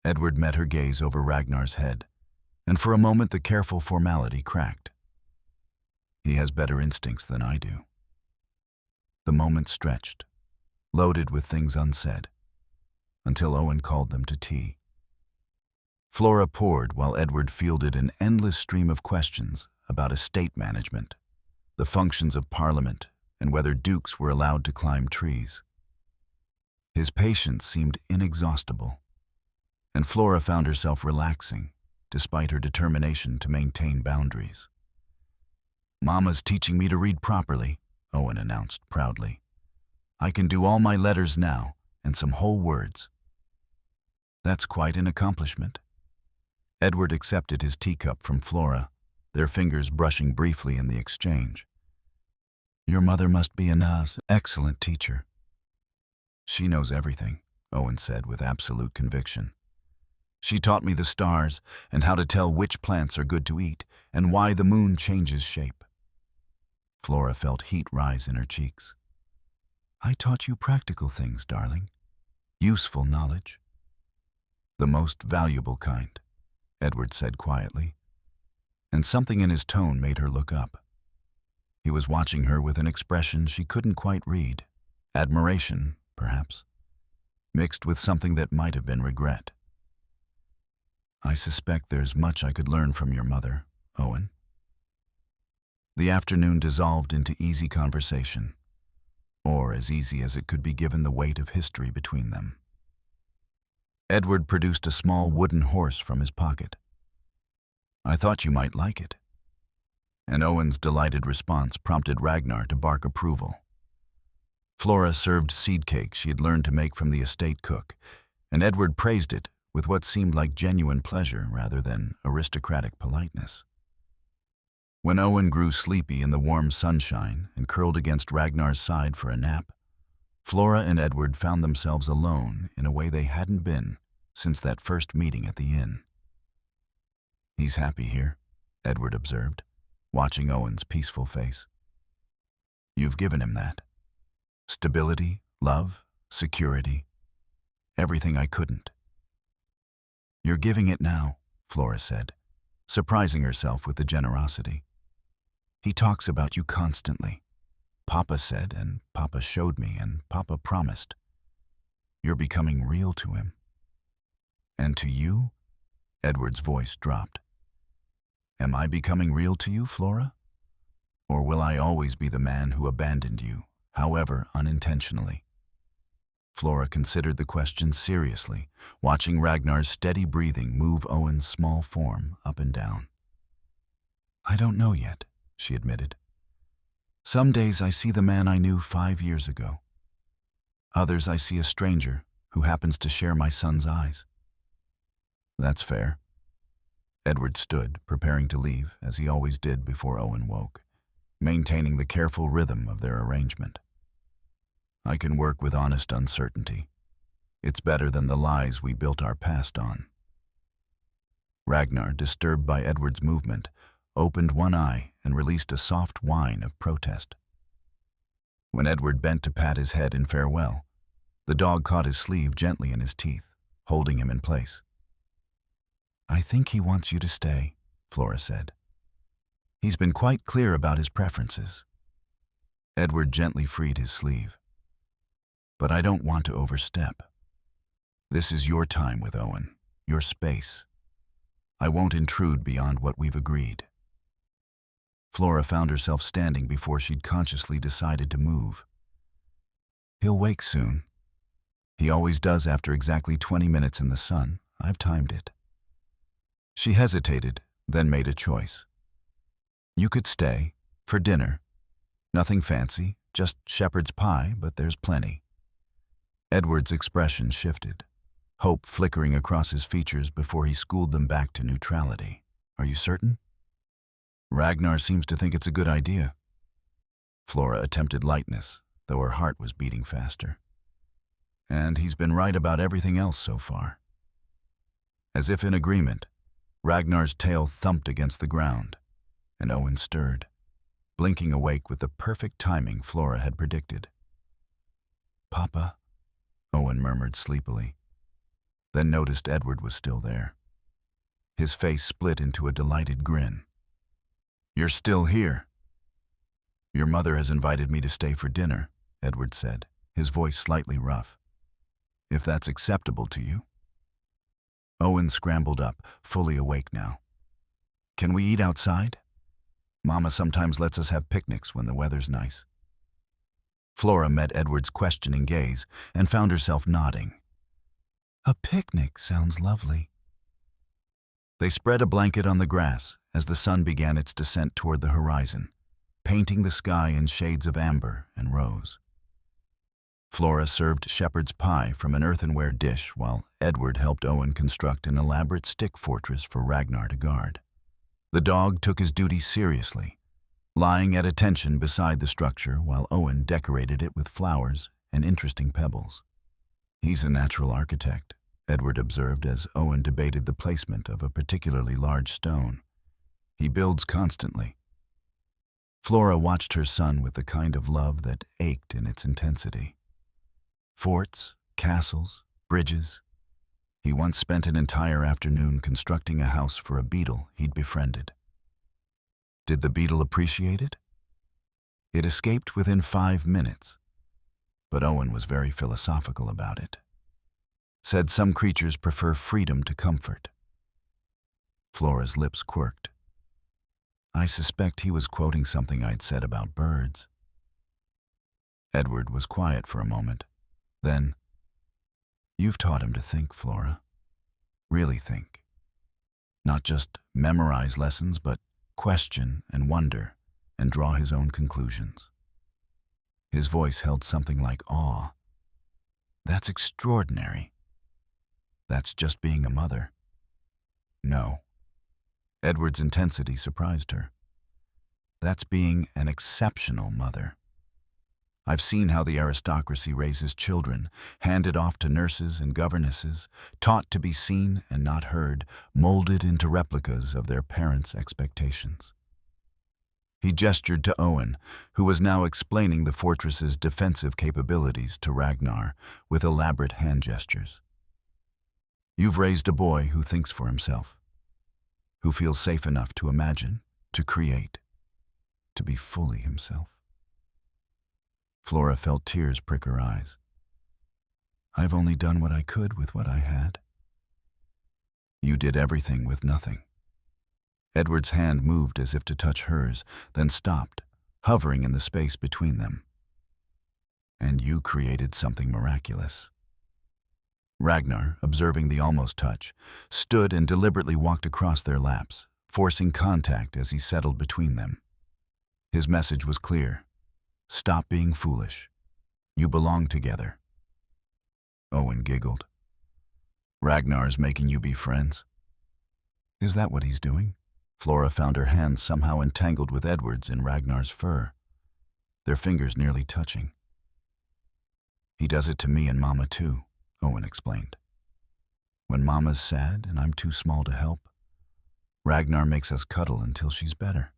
Edward met her gaze over Ragnar's head, and for a moment the careful formality cracked. "He has better instincts than I do." The moment stretched, loaded with things unsaid, until Owen called them to tea. Flora poured while Edward fielded an endless stream of questions about estate management, the functions of Parliament, and whether dukes were allowed to climb trees. His patience seemed inexhaustible, and Flora found herself relaxing, despite her determination to maintain boundaries. "Mama's teaching me to read properly," Owen announced proudly. "I can do all my letters now, and some whole words." "That's quite an accomplishment." Edward accepted his teacup from Flora, their fingers brushing briefly in the exchange. "Your mother must be an excellent teacher." "She knows everything," Owen said with absolute conviction. "She taught me the stars and how to tell which plants are good to eat and why the moon changes shape." Flora felt heat rise in her cheeks. "I taught you practical things, darling. Useful knowledge." "The most valuable kind," Edward said quietly, and something in his tone made her look up. He was watching her with an expression she couldn't quite read. Admiration, perhaps, mixed with something that might have been regret. "I suspect there's much I could learn from your mother, Owen." The afternoon dissolved into easy conversation, or as easy as it could be given the weight of history between them. Edward produced a small wooden horse from his pocket. "I thought you might like it." And Owen's delighted response prompted Ragnar to bark approval. Flora served seed cake she had learned to make from the estate cook, and Edward praised it with what seemed like genuine pleasure rather than aristocratic politeness. When Owen grew sleepy in the warm sunshine and curled against Ragnar's side for a nap, Flora and Edward found themselves alone in a way they hadn't been since that first meeting at the inn. "He's happy here," Edward observed, watching Owen's peaceful face. "You've given him that. Stability, love, security, everything I couldn't." "You're giving it now," Flora said, surprising herself with the generosity. "He talks about you constantly. Papa said, and Papa showed me, and Papa promised. You're becoming real to him." "And to you?" Edward's voice dropped. "Am I becoming real to you, Flora? Or will I always be the man who abandoned you, however unintentionally?" Flora considered the question seriously, watching Ragnar's steady breathing move Owen's small form up and down. "I don't know yet," she admitted. "Some days I see the man I knew 5 years ago. Others I see a stranger who happens to share my son's eyes." "That's fair." Edward stood, preparing to leave, as he always did before Owen woke, maintaining the careful rhythm of their arrangement. I can work with honest uncertainty. It's better than the lies we built our past on. Ragnar, disturbed by Edward's movement, opened one eye and released a soft whine of protest. When Edward bent to pat his head in farewell, the dog caught his sleeve gently in his teeth, holding him in place. "I think he wants you to stay," Flora said. "He's been quite clear about his preferences." Edward gently freed his sleeve. "But I don't want to overstep. This is your time with Owen, your space. I won't intrude beyond what we've agreed." Flora found herself standing before she'd consciously decided to move. "He'll wake soon. He always does after exactly 20 minutes in the sun. I've timed it." She hesitated, then made a choice. "You could stay, for dinner. Nothing fancy, just shepherd's pie, but there's plenty." Edward's expression shifted, hope flickering across his features before he schooled them back to neutrality. "Are you certain?" "Ragnar seems to think it's a good idea." Flora attempted lightness, though her heart was beating faster. "And he's been right about everything else so far." As if in agreement, Ragnar's tail thumped against the ground, and Owen stirred, blinking awake with the perfect timing Flora had predicted. "Papa," Owen murmured sleepily, then noticed Edward was still there. His face split into a delighted grin. "You're still here." "Your mother has invited me to stay for dinner," Edward said, his voice slightly rough. "If that's acceptable to you." Owen scrambled up, fully awake now. "Can we eat outside? Mama sometimes lets us have picnics when the weather's nice." Flora met Edward's questioning gaze and found herself nodding. "A picnic sounds lovely." They spread a blanket on the grass as the sun began its descent toward the horizon, painting the sky in shades of amber and rose. Flora served shepherd's pie from an earthenware dish while Edward helped Owen construct an elaborate stick fortress for Ragnar to guard. The dog took his duty seriously, lying at attention beside the structure while Owen decorated it with flowers and interesting pebbles. "He's a natural architect," Edward observed as Owen debated the placement of a particularly large stone. "He builds constantly." Flora watched her son with the kind of love that ached in its intensity. Forts, castles, bridges. He once spent an entire afternoon constructing a house for a beetle he'd befriended. Did the beetle appreciate it? It escaped within 5 minutes, but Owen was very philosophical about it. Said some creatures prefer freedom to comfort. Flora's lips quirked. I suspect he was quoting something I'd said about birds. Edward was quiet for a moment. Then, "You've taught him to think, Flora. Really think. Not just memorize lessons, but question and wonder and draw his own conclusions." His voice held something like awe. "That's extraordinary." "That's just being a mother." "No." Edward's intensity surprised her. "That's being an exceptional mother. I've seen how the aristocracy raises children, handed off to nurses and governesses, taught to be seen and not heard, molded into replicas of their parents' expectations." He gestured to Owen, who was now explaining the fortress's defensive capabilities to Ragnar with elaborate hand gestures. "You've raised a boy who thinks for himself, who feels safe enough to imagine, to create, to be fully himself." Flora felt tears prick her eyes. "I've only done what I could with what I had." "You did everything with nothing." Edward's hand moved as if to touch hers, then stopped, hovering in the space between them. "And you created something miraculous." Ragnar, observing the almost touch, stood and deliberately walked across their laps, forcing contact as he settled between them. His message was clear. Stop being foolish. You belong together. Owen giggled. "Ragnar's making you be friends?" Is that what he's doing? Flora found her hands somehow entangled with Edward's in Ragnar's fur, their fingers nearly touching. He does it to me and Mama too, Owen explained. When Mama's sad and I'm too small to help, Ragnar makes us cuddle until she's better.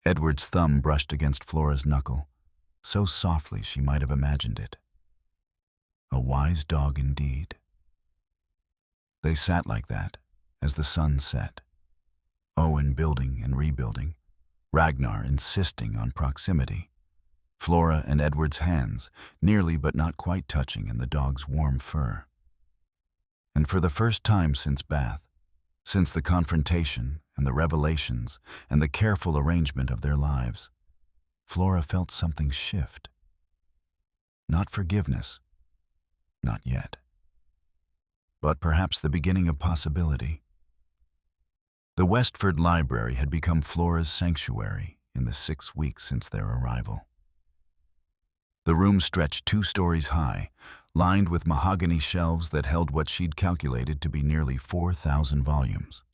Edward's thumb brushed against Flora's knuckle, so softly she might have imagined it. A wise dog indeed. They sat like that as the sun set, Owen building and rebuilding, Ragnar insisting on proximity, Flora and Edward's hands nearly but not quite touching in the dog's warm fur. And for the first time since Bath, since the confrontation and the revelations and the careful arrangement of their lives, Flora felt something shift. Not forgiveness, not yet, but perhaps the beginning of possibility. The Westford Library had become Flora's sanctuary in the 6 weeks since their arrival. The room stretched 2 stories high, lined with mahogany shelves that held what she'd calculated to be nearly 4,000 volumes.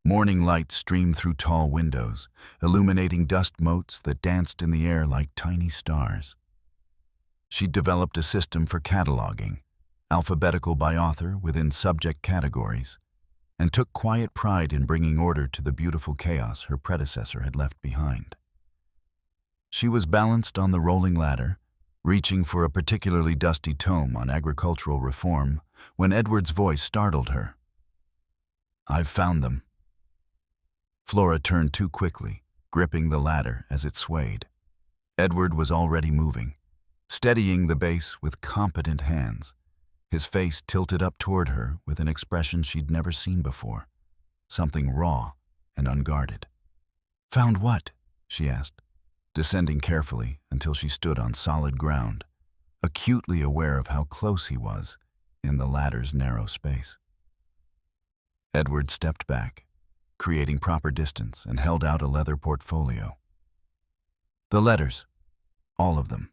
Morning light streamed through tall windows, illuminating dust motes that danced in the air like tiny stars. She'd developed a system for cataloging, alphabetical by author within subject categories, and took quiet pride in bringing order to the beautiful chaos her predecessor had left behind. She was balanced on the rolling ladder, reaching for a particularly dusty tome on agricultural reform, when Edward's voice startled her. "I've found them." Flora turned too quickly, gripping the ladder as it swayed. Edward was already moving, steadying the base with competent hands, his face tilted up toward her with an expression she'd never seen before, something raw and unguarded. "Found what?" she asked, descending carefully until she stood on solid ground, acutely aware of how close he was in the ladder's narrow space. Edward stepped back, creating proper distance, and held out a leather portfolio. The letters, all of them.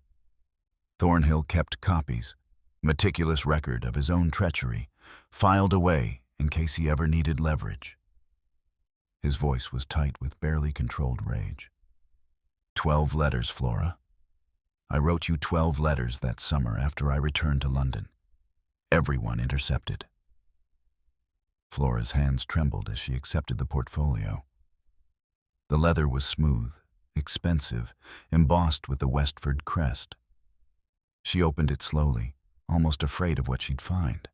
Thornhill kept copies, meticulous record of his own treachery, filed away in case he ever needed leverage. His voice was tight with barely controlled rage. 12 letters, Flora. I wrote you 12 letters that summer after I returned to London. Everyone intercepted. Flora's hands trembled as she accepted the portfolio. The leather was smooth, expensive, embossed with the Westford crest. She opened it slowly, almost afraid of what she'd find.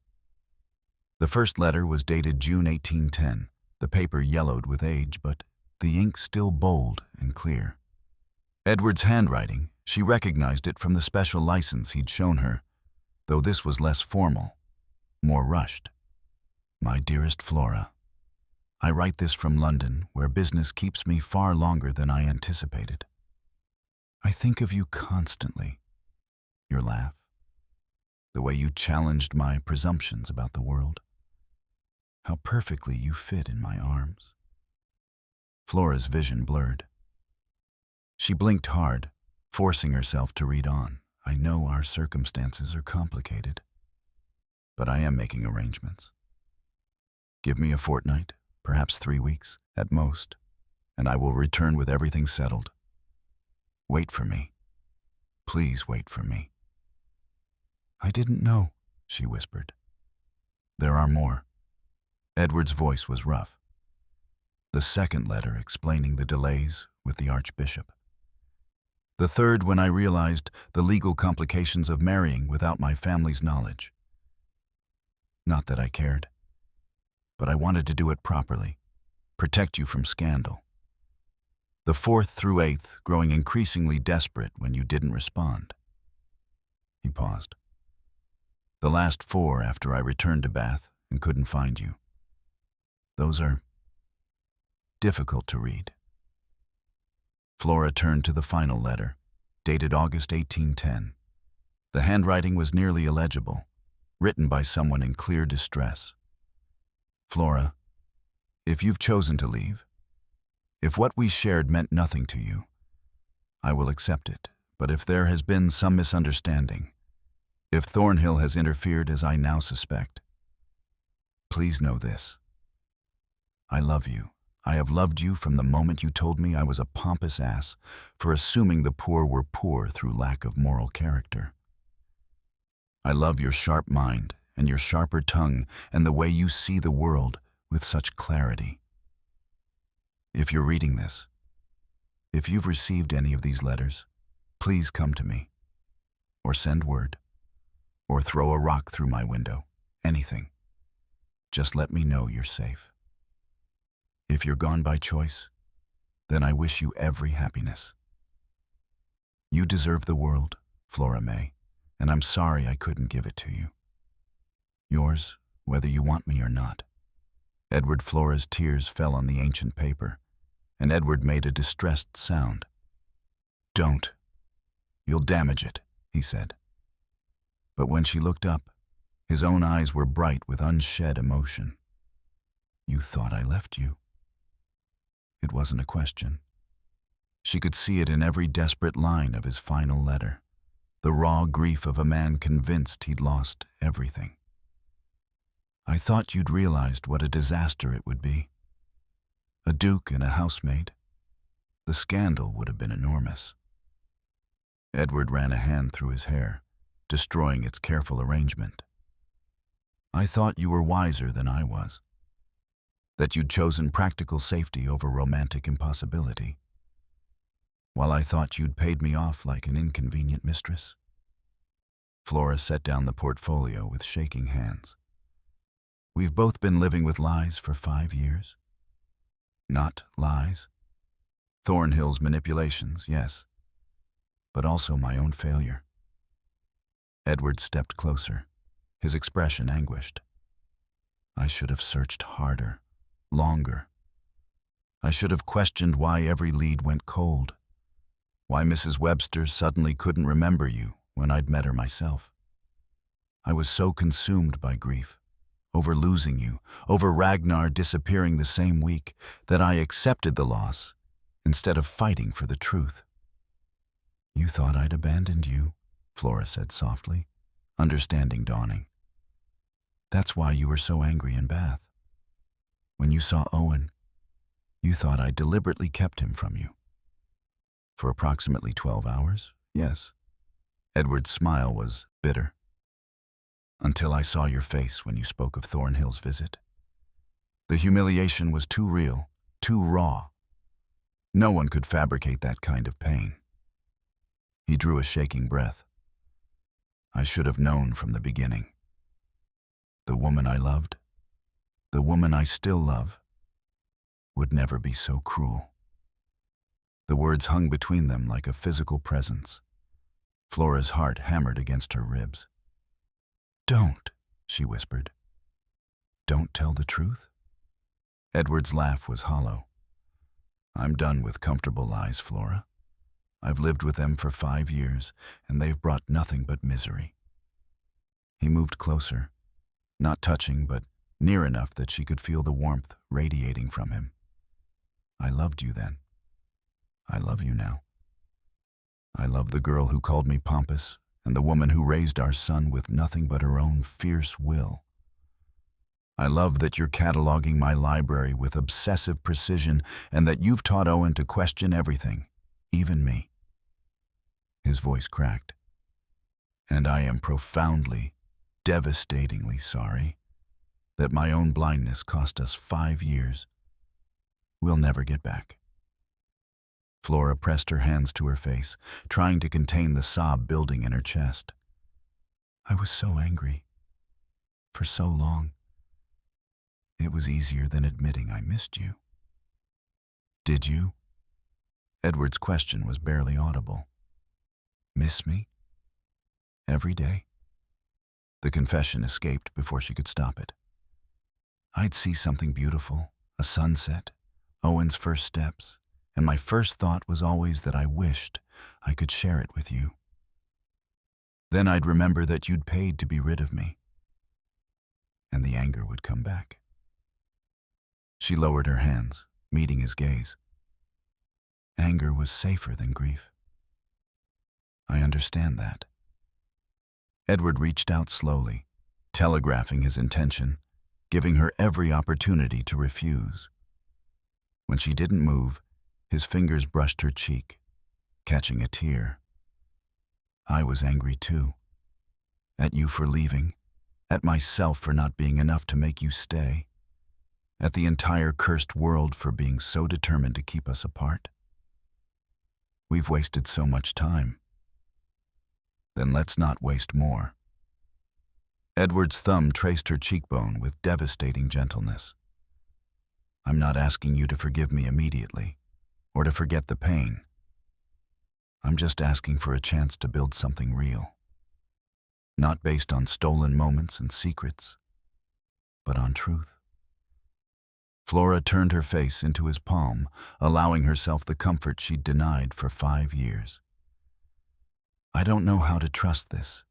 The first letter was dated June 1810, the paper yellowed with age, but the ink still bold and clear. Edward's handwriting, she recognized it from the special license he'd shown her, though this was less formal, more rushed. "My dearest Flora, I write this from London, where business keeps me far longer than I anticipated. I think of you constantly. Your laugh, the way you challenged my presumptions about the world, how perfectly you fit in my arms." Flora's vision blurred. She blinked hard, forcing herself to read on. "I know our circumstances are complicated, but I am making arrangements. Give me a fortnight, perhaps 3 weeks, at most, and I will return with everything settled. Wait for me. Please wait for me." "I didn't know," she whispered. "There are more." Edward's voice was rough. The second letter explaining the delays with the Archbishop. The third when I realized the legal complications of marrying without my family's knowledge. Not that I cared, but I wanted to do it properly, protect you from scandal. The fourth through eighth growing increasingly desperate when you didn't respond. He paused. The last 4 after I returned to Bath and couldn't find you. Those are difficult to read. Flora turned to the final letter, dated August 1810. The handwriting was nearly illegible, written by someone in clear distress. "Flora, if you've chosen to leave, if what we shared meant nothing to you, I will accept it, but if there has been some misunderstanding, if Thornhill has interfered as I now suspect, please know this. I love you. I have loved you from the moment you told me I was a pompous ass for assuming the poor were poor through lack of moral character. I love your sharp mind and your sharper tongue and the way you see the world with such clarity. If you're reading this, if you've received any of these letters, please come to me, or send word, or throw a rock through my window, anything. Just let me know you're safe. If you're gone by choice, then I wish you every happiness. You deserve the world, Flora May, and I'm sorry I couldn't give it to you. Yours, whether you want me or not. Edward. Flora's tears fell on the ancient paper, and Edward made a distressed sound. Don't. You'll damage it, he said. But when she looked up, his own eyes were bright with unshed emotion. You thought I left you? It wasn't a question. She could see it in every desperate line of his final letter, the raw grief of a man convinced he'd lost everything. I thought you'd realized what a disaster it would be. A duke and a housemaid. The scandal would have been enormous. Edward ran a hand through his hair, destroying its careful arrangement. I thought you were wiser than I was, that you'd chosen practical safety over romantic impossibility, while I thought you'd paid me off like an inconvenient mistress. Flora set down the portfolio with shaking hands. We've both been living with lies for 5 years. Not lies. Thornhill's manipulations, yes, but also my own failure. Edward stepped closer, his expression anguished. I should have searched harder, longer. I should have questioned why every lead went cold, why Mrs. Webster suddenly couldn't remember you when I'd met her myself. I was so consumed by grief, over losing you, over Ragnar disappearing the same week, that I accepted the loss instead of fighting for the truth. You thought I'd abandoned you, Flora said softly, understanding dawning. That's why you were so angry in Bath. When you saw Owen, you thought I deliberately kept him from you. For approximately 12 hours, yes. Edward's smile was bitter. Until I saw your face when you spoke of Thornhill's visit. The humiliation was too real, too raw. No one could fabricate that kind of pain. He drew a shaking breath. I should have known from the beginning. The woman I loved, the woman I still love, would never be so cruel. The words hung between them like a physical presence. Flora's heart hammered against her ribs. Don't, she whispered. Don't tell the truth? Edward's laugh was hollow. I'm done with comfortable lies, Flora. I've lived with them for 5 years, and they've brought nothing but misery. He moved closer, not touching, but near enough that she could feel the warmth radiating from him. I loved you then. I love you now. I love the girl who called me pompous, and the woman who raised our son with nothing but her own fierce will. I love that you're cataloging my library with obsessive precision and that you've taught Owen to question everything, even me. His voice cracked. And I am profoundly, devastatingly sorry that my own blindness cost us 5 years. We'll never get back. Flora pressed her hands to her face, trying to contain the sob building in her chest. I was so angry. For so long. It was easier than admitting I missed you. Did you? Edward's question was barely audible. Miss me? Every day? The confession escaped before she could stop it. I'd see something beautiful, a sunset, Owen's first steps, and my first thought was always that I wished I could share it with you. Then I'd remember that you'd paid to be rid of me, and the anger would come back. She lowered her hands, meeting his gaze. Anger was safer than grief. I understand that. Edward reached out slowly, telegraphing his intention, giving her every opportunity to refuse, When she didn't move, his fingers brushed her cheek, catching a tear. I was angry too. At you for leaving, at myself for not being enough to make you stay, at the entire cursed world for being so determined to keep us apart. We've wasted so much time. Then let's not waste more. Edward's thumb traced her cheekbone with devastating gentleness. I'm not asking you to forgive me immediately, or to forget the pain. I'm just asking for a chance to build something real. Not based on stolen moments and secrets, but on truth. Flora turned her face into his palm, allowing herself the comfort she'd denied for 5 years. I don't know how to trust this,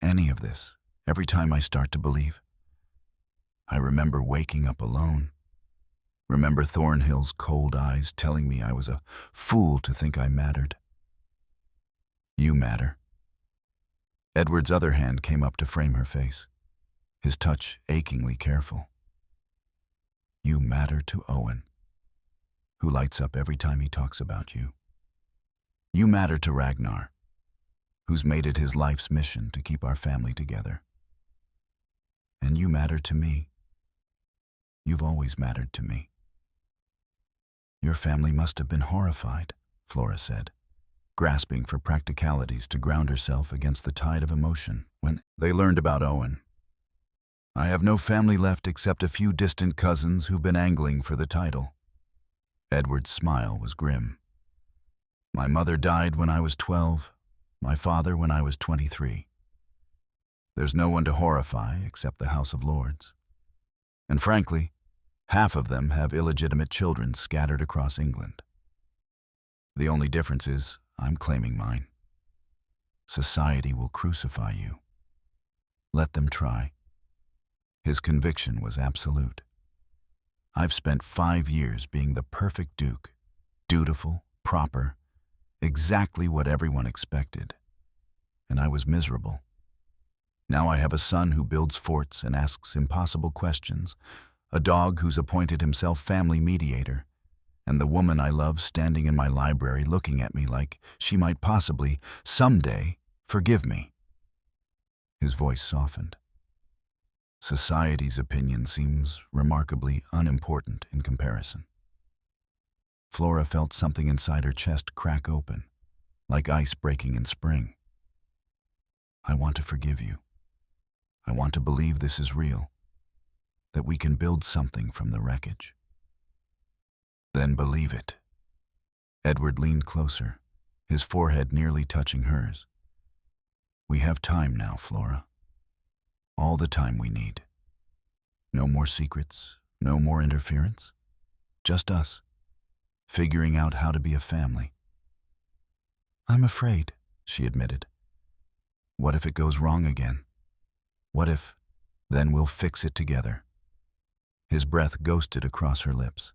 any of this, every time I start to believe. I remember waking up alone. Remember Thornhill's cold eyes telling me I was a fool to think I mattered. You matter. Edward's other hand came up to frame her face, his touch achingly careful. You matter to Owen, who lights up every time he talks about you. You matter to Ragnar, who's made it his life's mission to keep our family together. And you matter to me. You've always mattered to me. Your family must have been horrified, Flora said, grasping for practicalities to ground herself against the tide of emotion when they learned about Owen. I have no family left except a few distant cousins who've been angling for the title. Edward's smile was grim. My mother died when I was 12, my father when I was 23. There's no one to horrify except the House of Lords. And frankly, half of them have illegitimate children scattered across England. The only difference is I'm claiming mine. Society will crucify you. Let them try. His conviction was absolute. I've spent 5 years being the perfect duke, dutiful, proper, exactly what everyone expected. And I was miserable. Now I have a son who builds forts and asks impossible questions, a dog who's appointed himself family mediator, and the woman I love standing in my library looking at me like she might possibly, someday, forgive me. His voice softened. Society's opinion seems remarkably unimportant in comparison. Flora felt something inside her chest crack open, like ice breaking in spring. I want to forgive you. I want to believe this is real, that we can build something from the wreckage. Then believe it. Edward leaned closer, his forehead nearly touching hers. We have time now, Flora. All the time we need. No more secrets, no more interference. Just us, figuring out how to be a family. I'm afraid, she admitted. What if it goes wrong again? What if, then we'll fix it together? His breath ghosted across her lips.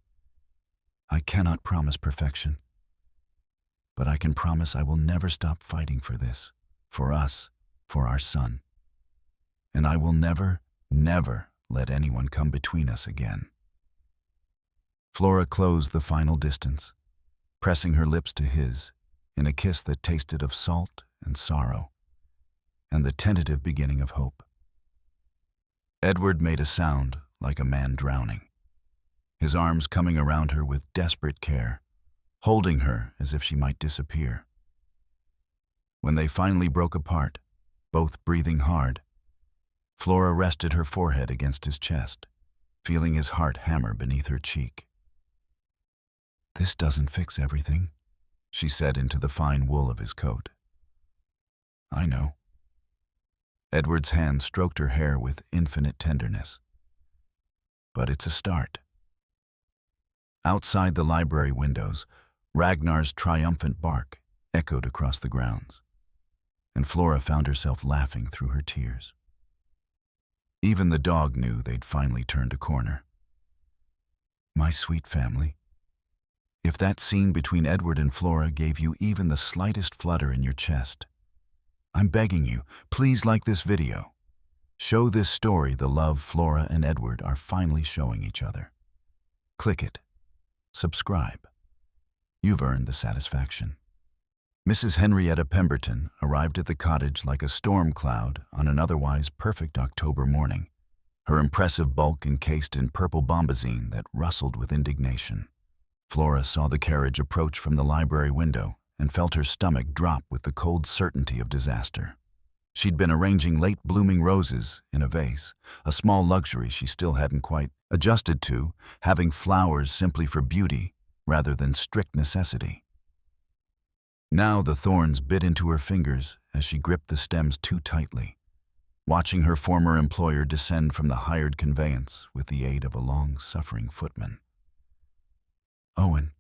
I cannot promise perfection, but I can promise I will never stop fighting for this, for us, for our son. And I will never, never let anyone come between us again. Flora closed the final distance, pressing her lips to his in a kiss that tasted of salt and sorrow, and the tentative beginning of hope. Edward made a sound like a man drowning, his arms coming around her with desperate care, holding her as if she might disappear. When they finally broke apart, both breathing hard, Flora rested her forehead against his chest, feeling his heart hammer beneath her cheek. This doesn't fix everything, she said into the fine wool of his coat. I know. Edward's hand stroked her hair with infinite tenderness. But it's a start. Outside the library windows, Ragnar's triumphant bark echoed across the grounds, and Flora found herself laughing through her tears. Even the dog knew they'd finally turned a corner. My sweet family, if that scene between Edward and Flora gave you even the slightest flutter in your chest, I'm begging you, please like this video. Show this story the love Flora and Edward are finally showing each other. Click it. subscribe. You've earned the satisfaction. Mrs. Henrietta Pemberton arrived at the cottage like a storm cloud on an otherwise perfect October morning, her impressive bulk encased in purple bombazine that rustled with indignation. Flora saw the carriage approach from the library window and felt her stomach drop with the cold certainty of disaster. She'd been arranging late-blooming roses in a vase, a small luxury she still hadn't quite adjusted to, having flowers simply for beauty rather than strict necessity. Now the thorns bit into her fingers as she gripped the stems too tightly, watching her former employer descend from the hired conveyance with the aid of a long-suffering footman. "Owen,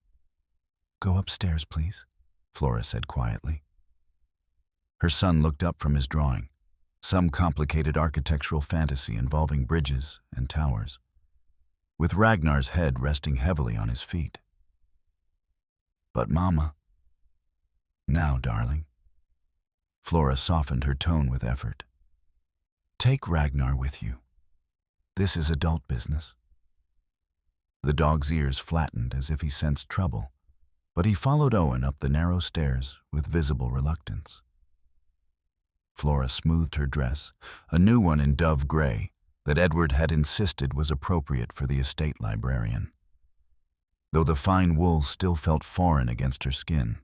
go upstairs, please," Flora said quietly. Her son looked up from his drawing, some complicated architectural fantasy involving bridges and towers, with Ragnar's head resting heavily on his feet. "But Mama..." "Now, darling." Flora softened her tone with effort. "Take Ragnar with you. This is adult business." The dog's ears flattened as if he sensed trouble, but he followed Owen up the narrow stairs with visible reluctance. Flora smoothed her dress, a new one in dove gray that Edward had insisted was appropriate for the estate librarian, though the fine wool still felt foreign against her skin,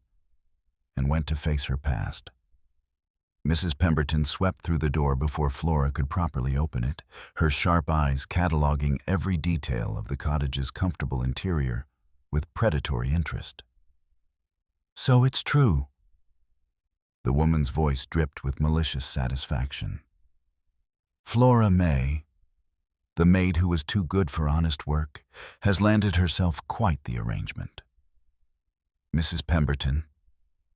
and went to face her past. Mrs. Pemberton swept through the door before Flora could properly open it, her sharp eyes cataloging every detail of the cottage's comfortable interior with predatory interest. "So it's true." The woman's voice dripped with malicious satisfaction. "Flora May, the maid who was too good for honest work, has landed herself quite the arrangement." "Mrs. Pemberton,"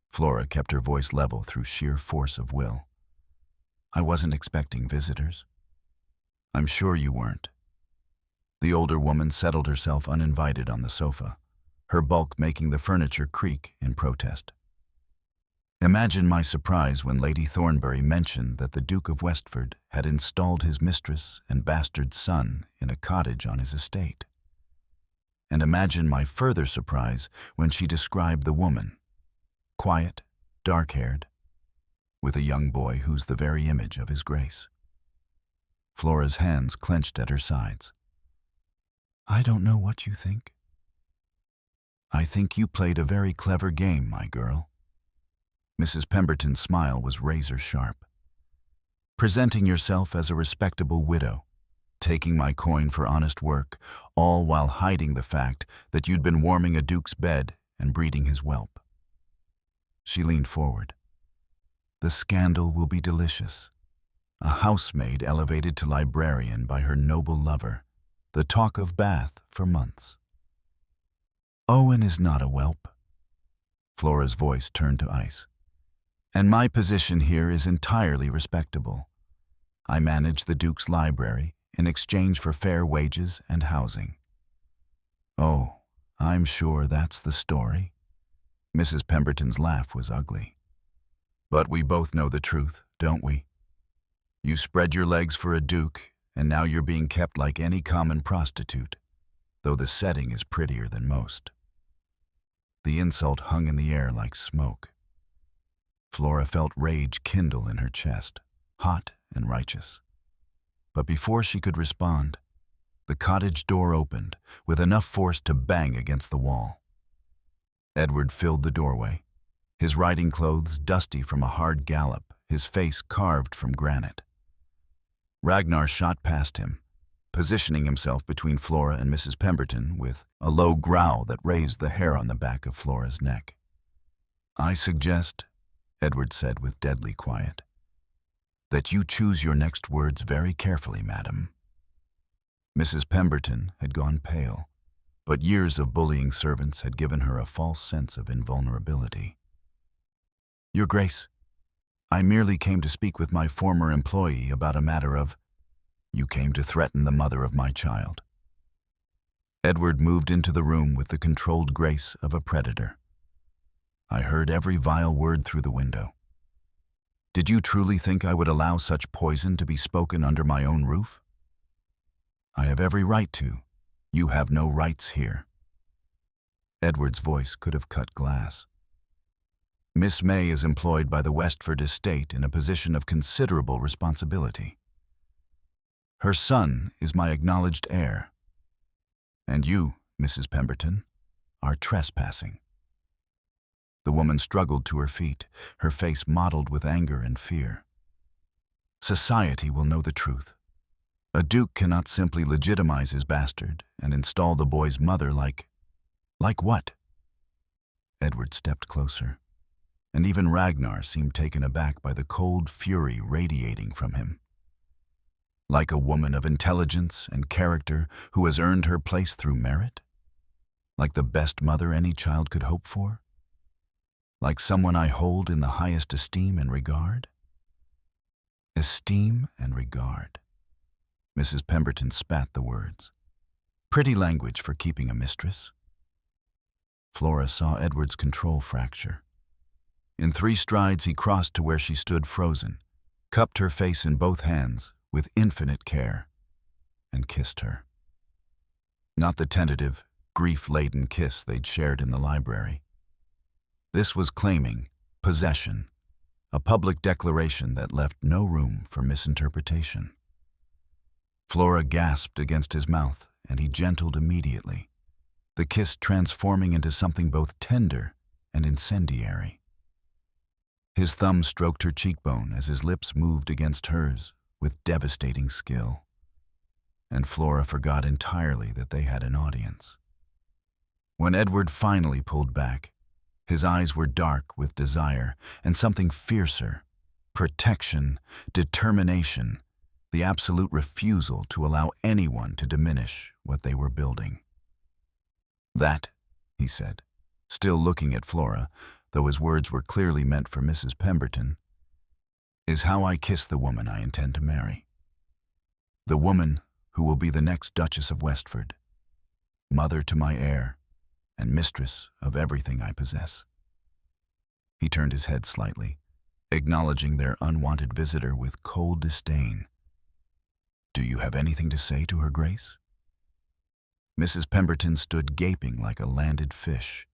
Flora kept her voice level through sheer force of will, "I wasn't expecting visitors." "I'm sure you weren't." The older woman settled herself uninvited on the sofa, her bulk making the furniture creak in protest. "Imagine my surprise when Lady Thornbury mentioned that the Duke of Westford had installed his mistress and bastard son in a cottage on his estate. And imagine my further surprise when she described the woman, quiet, dark-haired, with a young boy who's the very image of his grace." Flora's hands clenched at her sides. "I don't know what you think." "I think you played a very clever game, my girl." Mrs. Pemberton's smile was razor-sharp. "Presenting yourself as a respectable widow, taking my coin for honest work, all while hiding the fact that you'd been warming a duke's bed and breeding his whelp." She leaned forward. "The scandal will be delicious. A housemaid elevated to librarian by her noble lover, the talk of Bath for months." "Owen is not a whelp." Flora's voice turned to ice. "And my position here is entirely respectable. I manage the Duke's library in exchange for fair wages and housing." "Oh, I'm sure that's the story." Mrs. Pemberton's laugh was ugly. "But we both know the truth, don't we? You spread your legs for a duke, and now you're being kept like any common prostitute, though the setting is prettier than most." The insult hung in the air like smoke. Flora felt rage kindle in her chest, hot and righteous. But before she could respond, the cottage door opened with enough force to bang against the wall. Edward filled the doorway, his riding clothes dusty from a hard gallop, his face carved from granite. Ragnar shot past him, positioning himself between Flora and Mrs. Pemberton with a low growl that raised the hair on the back of Flora's neck. "I suggest," Edward said with deadly quiet, "that you choose your next words very carefully, madam." Mrs. Pemberton had gone pale, but years of bullying servants had given her a false sense of invulnerability. "Your Grace, I merely came to speak with my former employee about a matter of..." "You came to threaten the mother of my child." Edward moved into the room with the controlled grace of a predator. "I heard every vile word through the window. Did you truly think I would allow such poison to be spoken under my own roof?" "I have every right to. You have no rights here." Edward's voice could have cut glass. Miss May is employed by the Westford estate in a position of considerable responsibility. Her son is my acknowledged heir. And you, Mrs. Pemberton, are trespassing. The woman struggled to her feet, her face mottled with anger and fear. Society will know the truth. A duke cannot simply legitimize his bastard and install the boy's mother like what? Edward stepped closer, and even Ragnar seemed taken aback by the cold fury radiating from him. Like a woman of intelligence and character who has earned her place through merit? Like the best mother any child could hope for? Like someone I hold in the highest esteem and regard? Esteem and regard. Mrs. Pemberton spat the words. Pretty language for keeping a mistress. Flora saw Edward's control fracture. In 3 strides he crossed to where she stood frozen, cupped her face in both hands with infinite care, and kissed her. Not the tentative, grief-laden kiss they'd shared in the library. This was claiming possession, a public declaration that left no room for misinterpretation. Flora gasped against his mouth, and he gentled immediately, the kiss transforming into something both tender and incendiary. His thumb stroked her cheekbone as his lips moved against hers with devastating skill, and Flora forgot entirely that they had an audience. When Edward finally pulled back, his eyes were dark with desire and something fiercer, protection, determination, the absolute refusal to allow anyone to diminish what they were building. That, he said, still looking at Flora, though his words were clearly meant for Mrs. Pemberton, is how I kiss the woman I intend to marry. The woman who will be the next Duchess of Westford, mother to my heir, and mistress of everything I possess. He turned his head slightly, acknowledging their unwanted visitor with cold disdain. Do you have anything to say to her grace? Mrs. Pemberton stood gaping like a landed fish,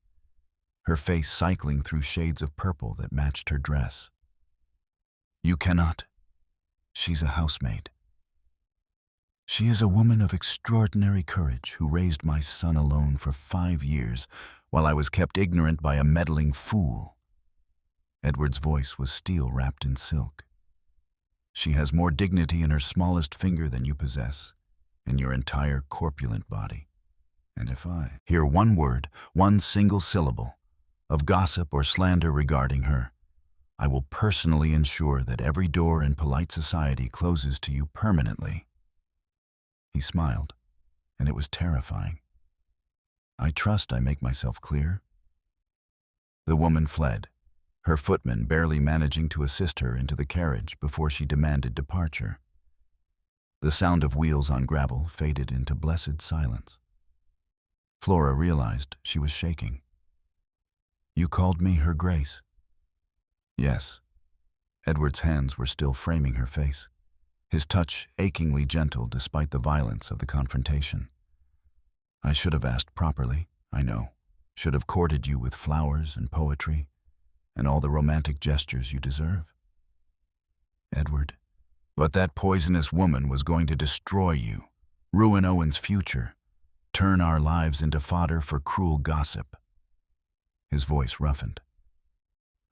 her face cycling through shades of purple that matched her dress. You cannot. She's a housemaid. She is a woman of extraordinary courage who raised my son alone for 5 years while I was kept ignorant by a meddling fool. Edward's voice was steel wrapped in silk. She has more dignity in her smallest finger than you possess, in your entire corpulent body. And if I hear one word, one single syllable, of gossip or slander regarding her, I will personally ensure that every door in polite society closes to you permanently. He smiled, and it was terrifying. I trust I make myself clear. The woman fled, her footman barely managing to assist her into the carriage before she demanded departure. The sound of wheels on gravel faded into blessed silence. Flora realized she was shaking. You called me Her Grace? Yes. Edward's hands were still framing her face, his touch achingly gentle despite the violence of the confrontation. I should have asked properly, I know, should have courted you with flowers and poetry, and all the romantic gestures you deserve. Edward, but that poisonous woman was going to destroy you, ruin Owen's future, turn our lives into fodder for cruel gossip. His voice roughened.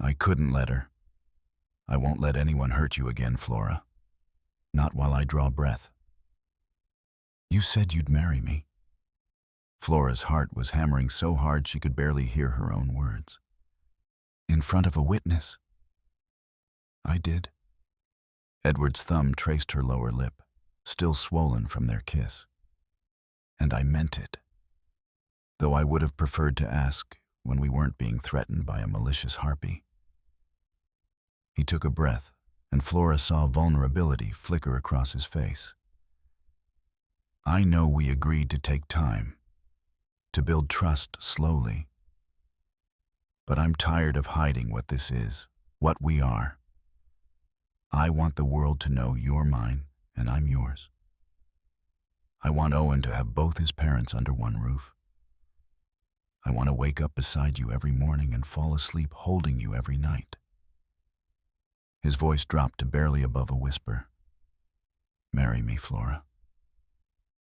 I couldn't let her. I won't let anyone hurt you again, Flora. Not while I draw breath. You said you'd marry me. Flora's heart was hammering so hard she could barely hear her own words. In front of a witness. I did. Edward's thumb traced her lower lip, still swollen from their kiss. And I meant it. Though I would have preferred to ask when we weren't being threatened by a malicious harpy. He took a breath, and Flora saw vulnerability flicker across his face. I know we agreed to take time, to build trust slowly. But I'm tired of hiding what this is, what we are. I want the world to know you're mine and I'm yours. I want Owen to have both his parents under one roof. I want to wake up beside you every morning and fall asleep holding you every night." His voice dropped to barely above a whisper. "Marry me, Flora.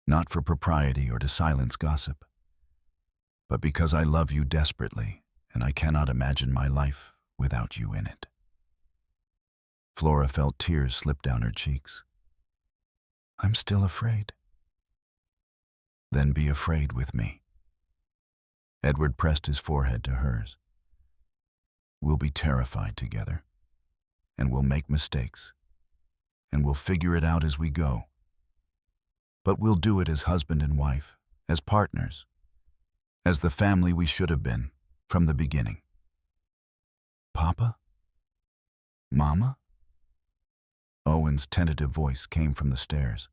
Not for propriety or to silence gossip, but because I love you desperately and I cannot imagine my life without you in it." Flora felt tears slip down her cheeks. "I'm still afraid." "Then be afraid with me." Edward pressed his forehead to hers. "We'll be terrified together, and we'll make mistakes, and we'll figure it out as we go. But we'll do it as husband and wife, as partners, as the family we should have been from the beginning." "Papa? Mama?" Owen's tentative voice came from the stairs.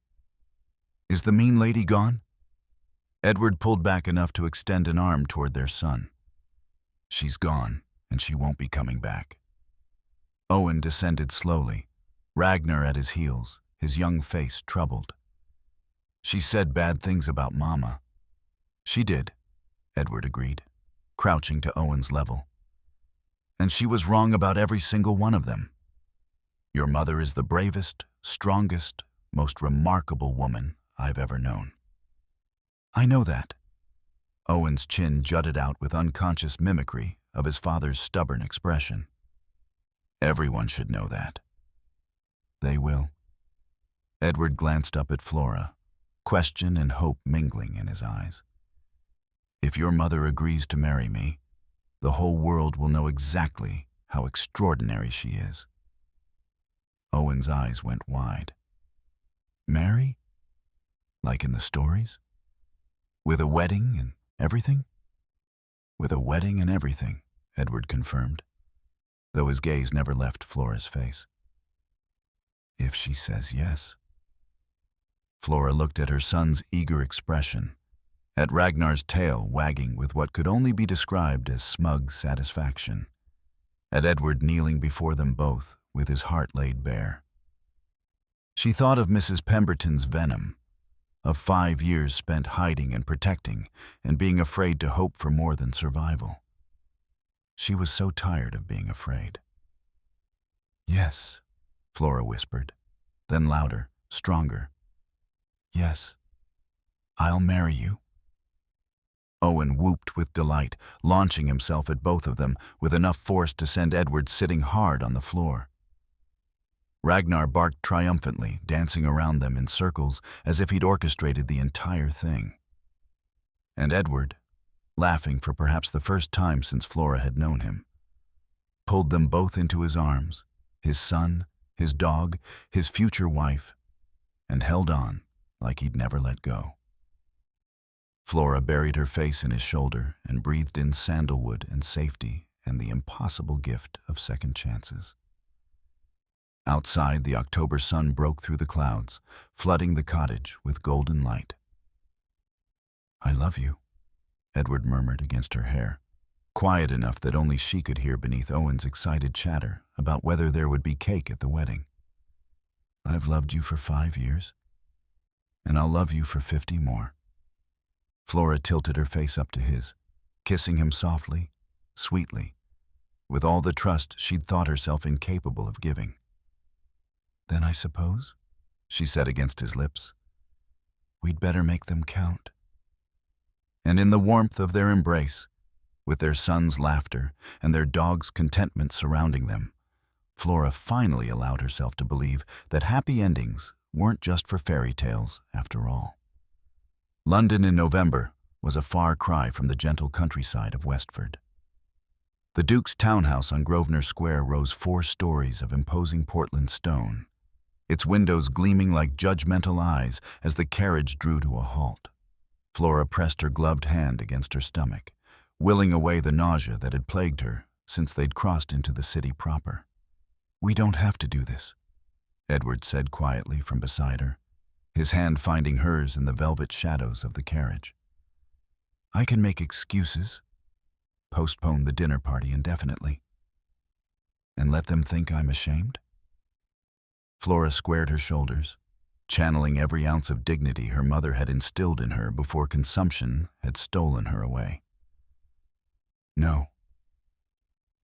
"Is the mean lady gone?" Edward pulled back enough to extend an arm toward their son. "She's gone, and she won't be coming back." Owen descended slowly, Ragnar at his heels, his young face troubled. "She said bad things about Mama." "She did," Edward agreed, crouching to Owen's level. "And she was wrong about every single one of them. Your mother is the bravest, strongest, most remarkable woman I've ever known." "I know that." Owen's chin jutted out with unconscious mimicry of his father's stubborn expression. "Everyone should know that." "They will." Edward glanced up at Flora, question and hope mingling in his eyes. "If your mother agrees to marry me, the whole world will know exactly how extraordinary she is." Owen's eyes went wide. "Marry? Like in the stories? With a wedding and everything?" "With a wedding and everything," Edward confirmed, though his gaze never left Flora's face. "If she says yes." Flora looked at her son's eager expression, at Ragnar's tail wagging with what could only be described as smug satisfaction, at Edward kneeling before them both with his heart laid bare. She thought of Mrs. Pemberton's venom, of 5 years spent hiding and protecting and being afraid to hope for more than survival. She was so tired of being afraid. "Yes," Flora whispered, then louder, stronger. "Yes, I'll marry you." Owen whooped with delight, launching himself at both of them with enough force to send Edward sitting hard on the floor. Ragnar barked triumphantly, dancing around them in circles as if he'd orchestrated the entire thing. And Edward, laughing for perhaps the first time since Flora had known him, pulled them both into his arms, his son, his dog, his future wife, and held on like he'd never let go. Flora buried her face in his shoulder and breathed in sandalwood and safety and the impossible gift of second chances. Outside, the October sun broke through the clouds, flooding the cottage with golden light. "I love you," Edward murmured against her hair, quiet enough that only she could hear beneath Owen's excited chatter about whether there would be cake at the wedding. "I've loved you for 5 years, and I'll love you for 50 more. Flora tilted her face up to his, kissing him softly, sweetly, with all the trust she'd thought herself incapable of giving. "Then I suppose," she said against his lips, "we'd better make them count." And in the warmth of their embrace, with their son's laughter and their dog's contentment surrounding them, Flora finally allowed herself to believe that happy endings weren't just for fairy tales after all. London in November was a far cry from the gentle countryside of Westford. The Duke's townhouse on Grosvenor Square rose 4 stories of imposing Portland stone, its windows gleaming like judgmental eyes as the carriage drew to a halt. Flora pressed her gloved hand against her stomach, willing away the nausea that had plagued her since they'd crossed into the city proper. "We don't have to do this," Edward said quietly from beside her, his hand finding hers in the velvet shadows of the carriage. "I can make excuses, postpone the dinner party indefinitely, and let them think I'm ashamed." Flora squared her shoulders, channeling every ounce of dignity her mother had instilled in her before consumption had stolen her away. No.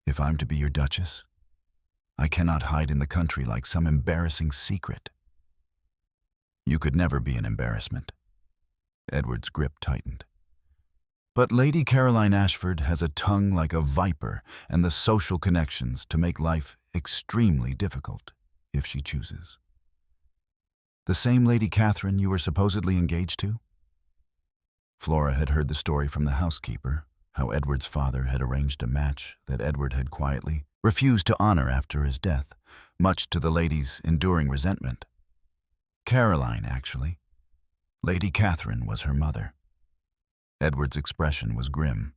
If I'm to be your Duchess, I cannot hide in the country like some embarrassing secret. You could never be an embarrassment. Edward's grip tightened. But Lady Caroline Ashford has a tongue like a viper and the social connections to make life extremely difficult, if she chooses. The same Lady Catherine you were supposedly engaged to? Flora had heard the story from the housekeeper, how Edward's father had arranged a match that Edward had quietly refused to honor after his death, much to the lady's enduring resentment. Caroline, actually. Lady Catherine was her mother. Edward's expression was grim.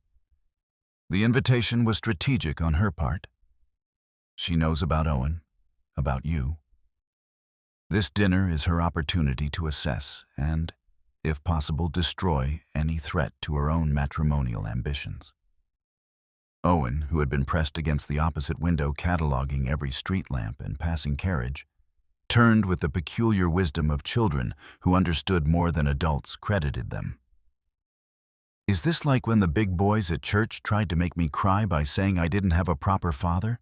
The invitation was strategic on her part. She knows about Owen, about you. This dinner is her opportunity to assess and, if possible, destroy any threat to her own matrimonial ambitions. Owen, who had been pressed against the opposite window cataloging every street lamp and passing carriage, turned with the peculiar wisdom of children who understood more than adults credited them. Is this like when the big boys at church tried to make me cry by saying I didn't have a proper father?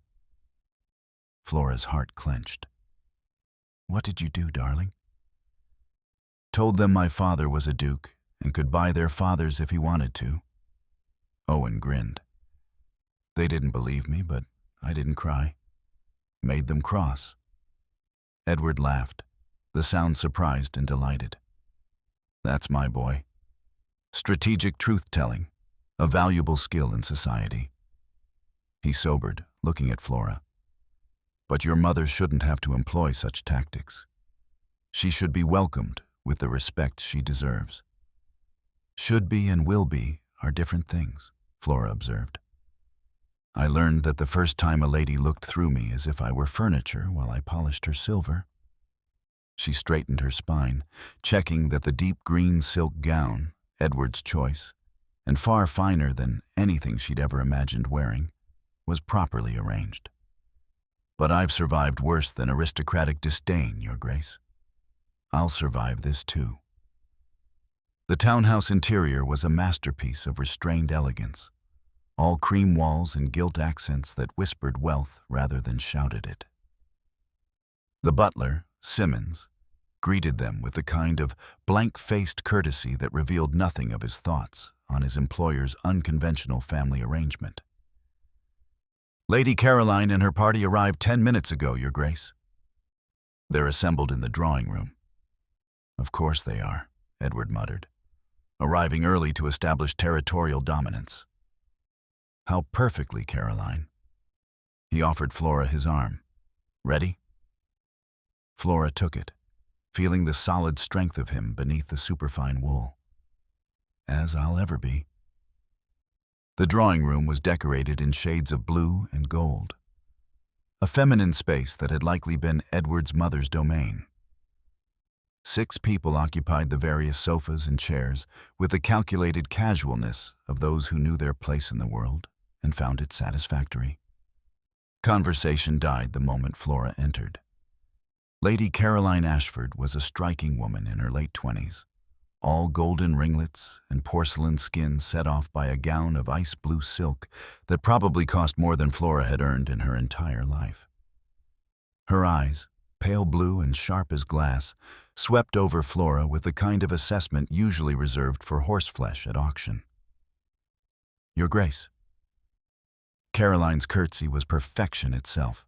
Flora's heart clenched. What did you do, darling? Told them my father was a duke and could buy their fathers if he wanted to. Owen grinned. They didn't believe me, but I didn't cry. Made them cross. Edward laughed, the sound surprised and delighted. That's my boy. Strategic truth-telling, a valuable skill in society. He sobered, looking at Flora. But your mother shouldn't have to employ such tactics. She should be welcomed with the respect she deserves. Should be and will be are different things, Flora observed. I learned that the first time a lady looked through me as if I were furniture while I polished her silver. She straightened her spine, checking that the deep green silk gown, Edward's choice, and far finer than anything she'd ever imagined wearing, was properly arranged. But I've survived worse than aristocratic disdain, Your Grace. I'll survive this too. The townhouse interior was a masterpiece of restrained elegance, all cream walls and gilt accents that whispered wealth rather than shouted it. The butler, Simmons, greeted them with the kind of blank-faced courtesy that revealed nothing of his thoughts on his employer's unconventional family arrangement. Lady Caroline and her party arrived 10 minutes ago, Your Grace. They're assembled in the drawing room. Of course they are, Edward muttered, arriving early to establish territorial dominance. How perfectly, Caroline. He offered Flora his arm. Ready? Flora took it, feeling the solid strength of him beneath the superfine wool. As I'll ever be. The drawing room was decorated in shades of blue and gold, a feminine space that had likely been Edward's mother's domain. 6 people occupied the various sofas and chairs with the calculated casualness of those who knew their place in the world and found it satisfactory. Conversation died the moment Flora entered. Lady Caroline Ashford was a striking woman in her late 20s, all golden ringlets and porcelain skin set off by a gown of ice-blue silk that probably cost more than Flora had earned in her entire life. Her eyes, pale blue and sharp as glass, swept over Flora with the kind of assessment usually reserved for horseflesh at auction. Your Grace. Caroline's curtsy was perfection itself,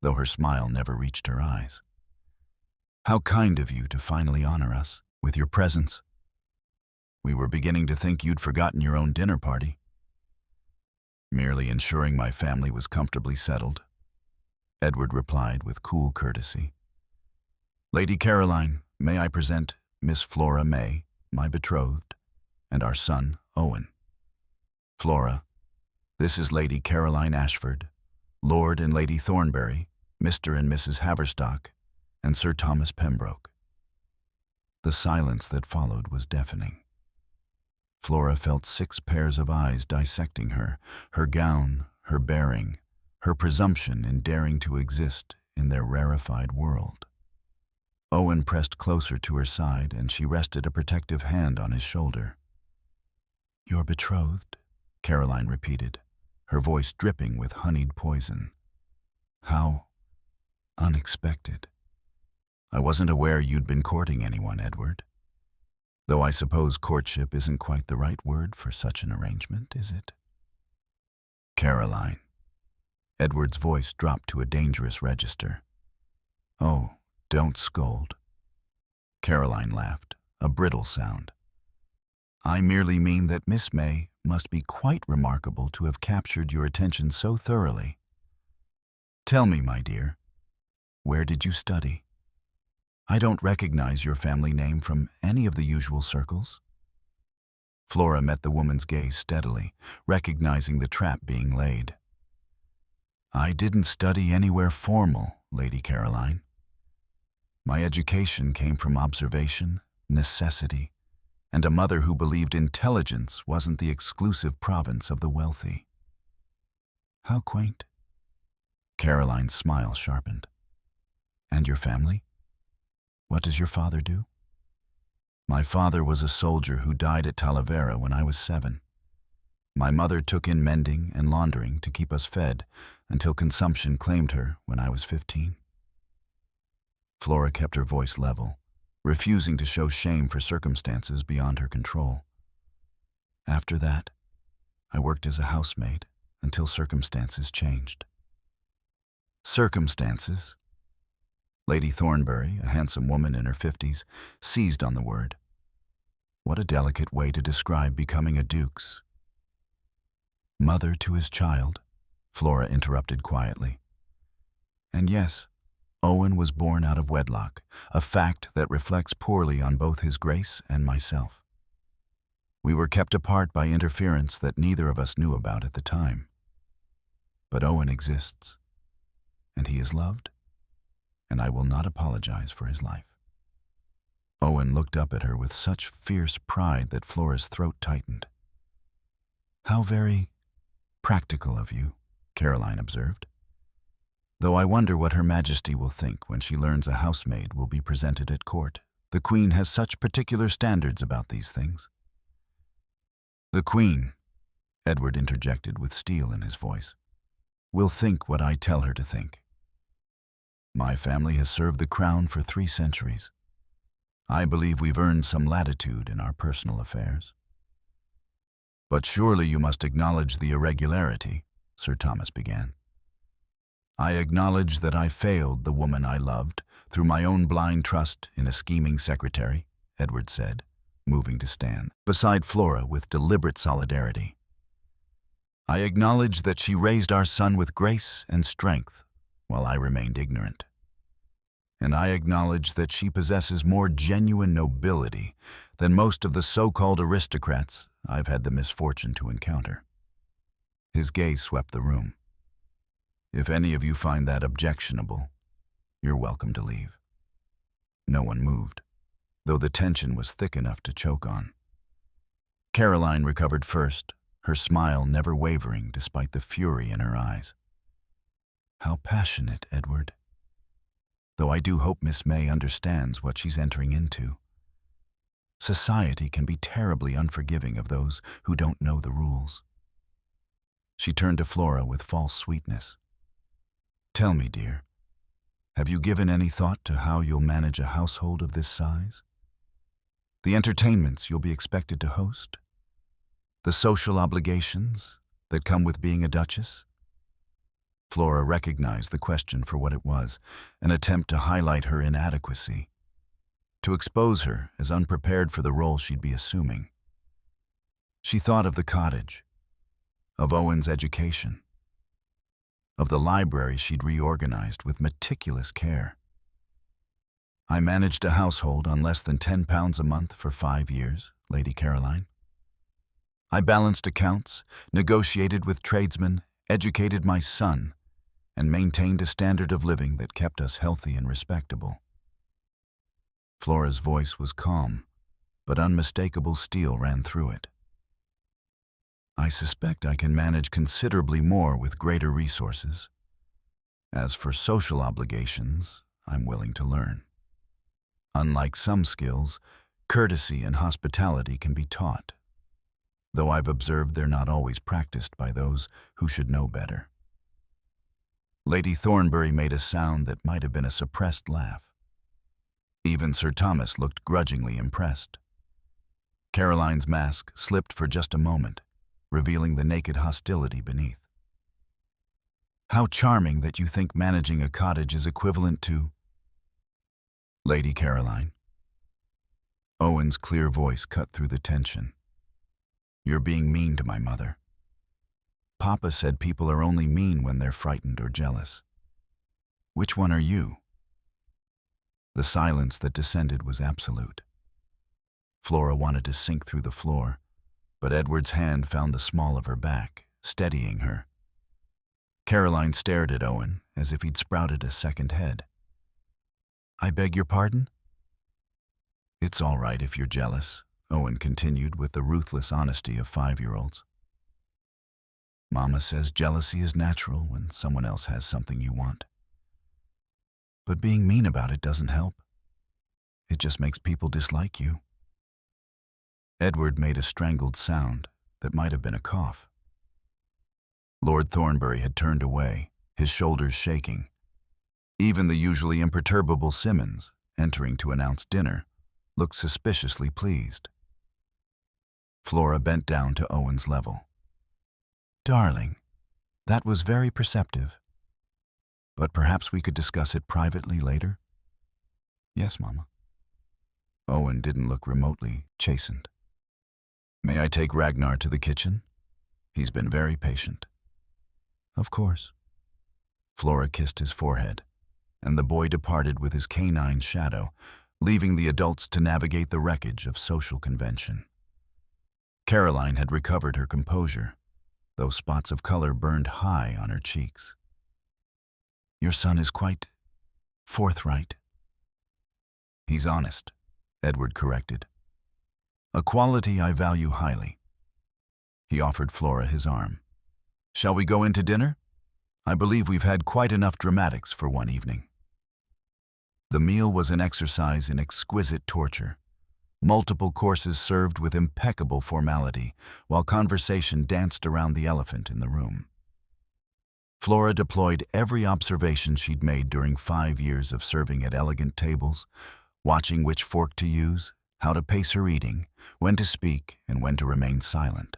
though her smile never reached her eyes. How kind of you to finally honor us with your presence. We were beginning to think you'd forgotten your own dinner party. Merely ensuring my family was comfortably settled, Edward replied with cool courtesy. Lady Caroline, may I present Miss Flora May, my betrothed, and our son, Owen. Flora, this is Lady Caroline Ashford, Lord and Lady Thornbury, Mr. and Mrs. Haverstock, and Sir Thomas Pembroke. The silence that followed was deafening. Flora felt 6 pairs of eyes dissecting her gown, her bearing, her presumption in daring to exist in their rarefied world. Owen pressed closer to her side, and she rested a protective hand on his shoulder. Your betrothed, Caroline repeated, her voice dripping with honeyed poison. How unexpected. I wasn't aware you'd been courting anyone, Edward. Though I suppose courtship isn't quite the right word for such an arrangement, is it? Caroline. Edward's voice dropped to a dangerous register. Oh, don't scold. Caroline laughed, a brittle sound. I merely mean that Miss May must be quite remarkable to have captured your attention so thoroughly. Tell me, my dear, where did you study? I don't recognize your family name from any of the usual circles. Flora met the woman's gaze steadily, recognizing the trap being laid. I didn't study anywhere formal, Lady Caroline. My education came from observation, necessity, and a mother who believed intelligence wasn't the exclusive province of the wealthy. How quaint. Caroline's smile sharpened. And your family? What does your father do? My father was a soldier who died at Talavera when I was 7. My mother took in mending and laundering to keep us fed until consumption claimed her when I was 15. Flora kept her voice level, refusing to show shame for circumstances beyond her control. After that, I worked as a housemaid until circumstances changed. Circumstances? Lady Thornbury, a handsome woman in her 50s, seized on the word. What a delicate way to describe becoming a duke's. Mother to his child, Flora interrupted quietly. And yes, Owen was born out of wedlock, a fact that reflects poorly on both his grace and myself. We were kept apart by interference that neither of us knew about at the time. But Owen exists, and he is loved, and I will not apologize for his life. Owen looked up at her with such fierce pride that Flora's throat tightened. How very practical of you, Caroline observed. Though I wonder what Her Majesty will think when she learns a housemaid will be presented at court. The Queen has such particular standards about these things. The Queen, Edward interjected with steel in his voice, will think what I tell her to think. My family has served the crown for 3 centuries. I believe we've earned some latitude in our personal affairs. But surely you must acknowledge the irregularity, Sir Thomas began. I acknowledge that I failed the woman I loved through my own blind trust in a scheming secretary, Edward said, moving to stand beside Flora with deliberate solidarity. I acknowledge that she raised our son with grace and strength while I remained ignorant. And I acknowledge that she possesses more genuine nobility than most of the so-called aristocrats I've had the misfortune to encounter. His gaze swept the room. If any of you find that objectionable, you're welcome to leave. No one moved, though the tension was thick enough to choke on. Caroline recovered first, her smile never wavering despite the fury in her eyes. How passionate, Edward. Though I do hope Miss May understands what she's entering into. Society can be terribly unforgiving of those who don't know the rules. She turned to Flora with false sweetness. Tell me, dear, have you given any thought to how you'll manage a household of this size? The entertainments you'll be expected to host? The social obligations that come with being a duchess? Flora recognized the question for what it was, an attempt to highlight her inadequacy, to expose her as unprepared for the role she'd be assuming. She thought of the cottage, of Owen's education, of the library she'd reorganized with meticulous care. I managed a household on less than £10 a month for 5 years, Lady Caroline. I balanced accounts, negotiated with tradesmen, educated my son, and maintained a standard of living that kept us healthy and respectable. Flora's voice was calm, but unmistakable steel ran through it. I suspect I can manage considerably more with greater resources. As for social obligations, I'm willing to learn. Unlike some skills, courtesy and hospitality can be taught. though I've observed they're not always practiced by those who should know better. Lady Thornbury made a sound that might have been a suppressed laugh. Even Sir Thomas looked grudgingly impressed. Caroline's mask slipped for just a moment, revealing the naked hostility beneath. How charming that you think managing a cottage is equivalent to... Lady Caroline. Owen's clear voice cut through the tension. You're being mean to my mother. Papa said people are only mean when they're frightened or jealous. Which one are you? The silence that descended was absolute. Flora wanted to sink through the floor, but Edward's hand found the small of her back, steadying her. Caroline stared at Owen as if he'd sprouted a second head. I beg your pardon? It's all right if you're jealous, Owen continued with the ruthless honesty of 5-year-olds. Mama says jealousy is natural when someone else has something you want. But being mean about it doesn't help. It just makes people dislike you. Edward made a strangled sound that might have been a cough. Lord Thornbury had turned away, his shoulders shaking. Even the usually imperturbable Simmons, entering to announce dinner, looked suspiciously pleased. Flora bent down to Owen's level. Darling, that was very perceptive. But perhaps we could discuss it privately later? Yes, Mama. Owen didn't look remotely chastened. May I take Ragnar to the kitchen? He's been very patient. Of course. Flora kissed his forehead, and the boy departed with his canine shadow, leaving the adults to navigate the wreckage of social convention. Caroline had recovered her composure, though spots of color burned high on her cheeks. Your son is quite forthright. He's honest, Edward corrected. A quality I value highly. He offered Flora his arm. Shall we go into dinner? I believe we've had quite enough dramatics for one evening. The meal was an exercise in exquisite torture. Multiple courses served with impeccable formality, while conversation danced around the elephant in the room. Flora deployed every observation she'd made during 5 years of serving at elegant tables, watching which fork to use, how to pace her eating, when to speak, and when to remain silent.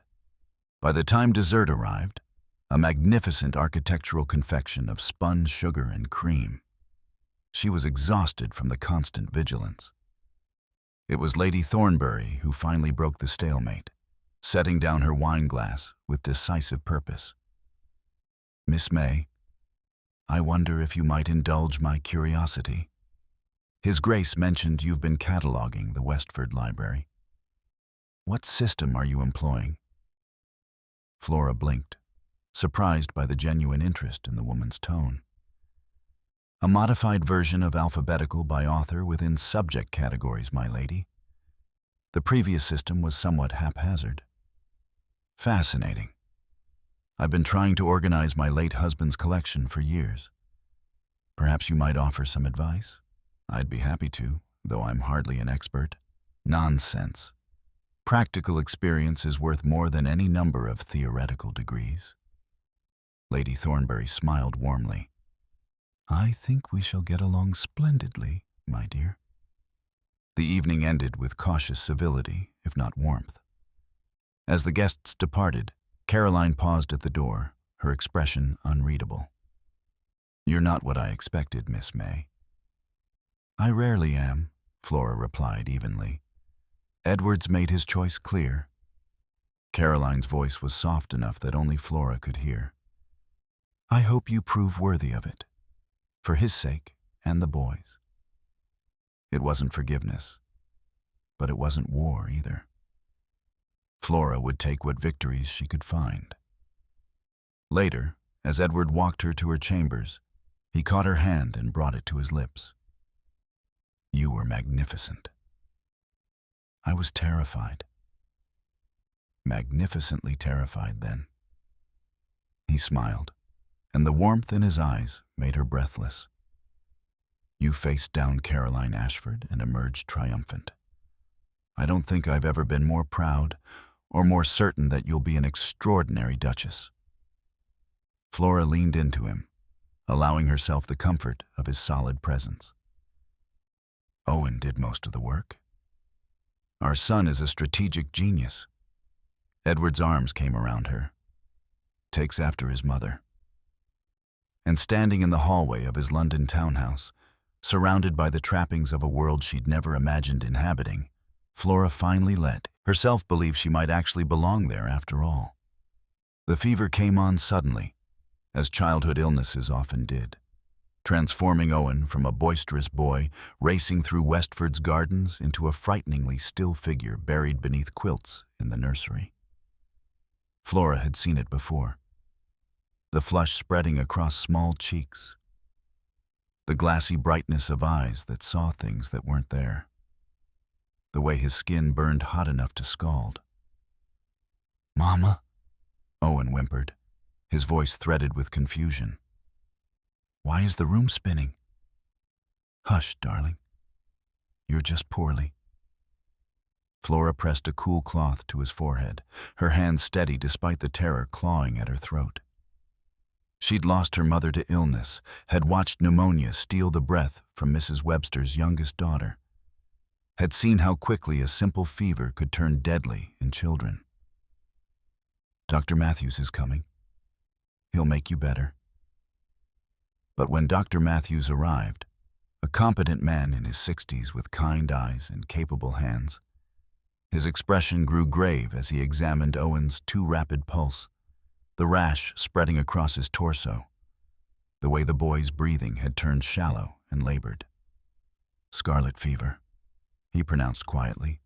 By the time dessert arrived, a magnificent architectural confection of spun sugar and cream, she was exhausted from the constant vigilance. It was Lady Thornbury who finally broke the stalemate, setting down her wine glass with decisive purpose. Miss May, I wonder if you might indulge my curiosity. His Grace mentioned you've been cataloging the Westford Library. What system are you employing? Flora blinked, surprised by the genuine interest in the woman's tone. A modified version of alphabetical by author within subject categories, my lady. The previous system was somewhat haphazard. Fascinating. I've been trying to organize my late husband's collection for years. Perhaps you might offer some advice? I'd be happy to, though I'm hardly an expert. Nonsense. Practical experience is worth more than any number of theoretical degrees. Lady Thornbury smiled warmly. I think we shall get along splendidly, my dear. The evening ended with cautious civility, if not warmth. As the guests departed, Caroline paused at the door, her expression unreadable. You're not what I expected, Miss May. I rarely am, Flora replied evenly. Edward's made his choice clear. Caroline's voice was soft enough that only Flora could hear. I hope you prove worthy of it, for his sake and the boys'. It wasn't forgiveness, but it wasn't war either. Flora would take what victories she could find. Later, as Edward walked her to her chambers, he caught her hand and brought it to his lips. You were magnificent. I was terrified. Magnificently terrified then. He smiled, and the warmth in his eyes made her breathless. You faced down Caroline Ashford and emerged triumphant. I don't think I've ever been more proud or more certain that you'll be an extraordinary duchess?" Flora leaned into him, allowing herself the comfort of his solid presence. "Owen did most of the work. Our son is a strategic genius." Edward's arms came around her. "Takes after his mother." And standing in the hallway of his London townhouse, surrounded by the trappings of a world she'd never imagined inhabiting, Flora finally let herself believe she might actually belong there after all. The fever came on suddenly, as childhood illnesses often did, transforming Owen from a boisterous boy racing through Westford's gardens into a frighteningly still figure buried beneath quilts in the nursery. Flora had seen it before. The flush spreading across small cheeks. The glassy brightness of eyes that saw things that weren't there. The way his skin burned hot enough to scald. "Mama?" Owen whimpered, his voice threaded with confusion. "Why is the room spinning?" "Hush, darling. You're just poorly." Flora pressed a cool cloth to his forehead, her hand steady despite the terror clawing at her throat. She'd lost her mother to illness, had watched pneumonia steal the breath from Mrs. Webster's youngest daughter, had seen how quickly a simple fever could turn deadly in children. "Dr. Matthews is coming. He'll make you better." But when Dr. Matthews arrived, a competent man in his 60s with kind eyes and capable hands, his expression grew grave as he examined Owen's too rapid pulse, the rash spreading across his torso, the way the boy's breathing had turned shallow and labored. "Scarlet fever," he pronounced quietly,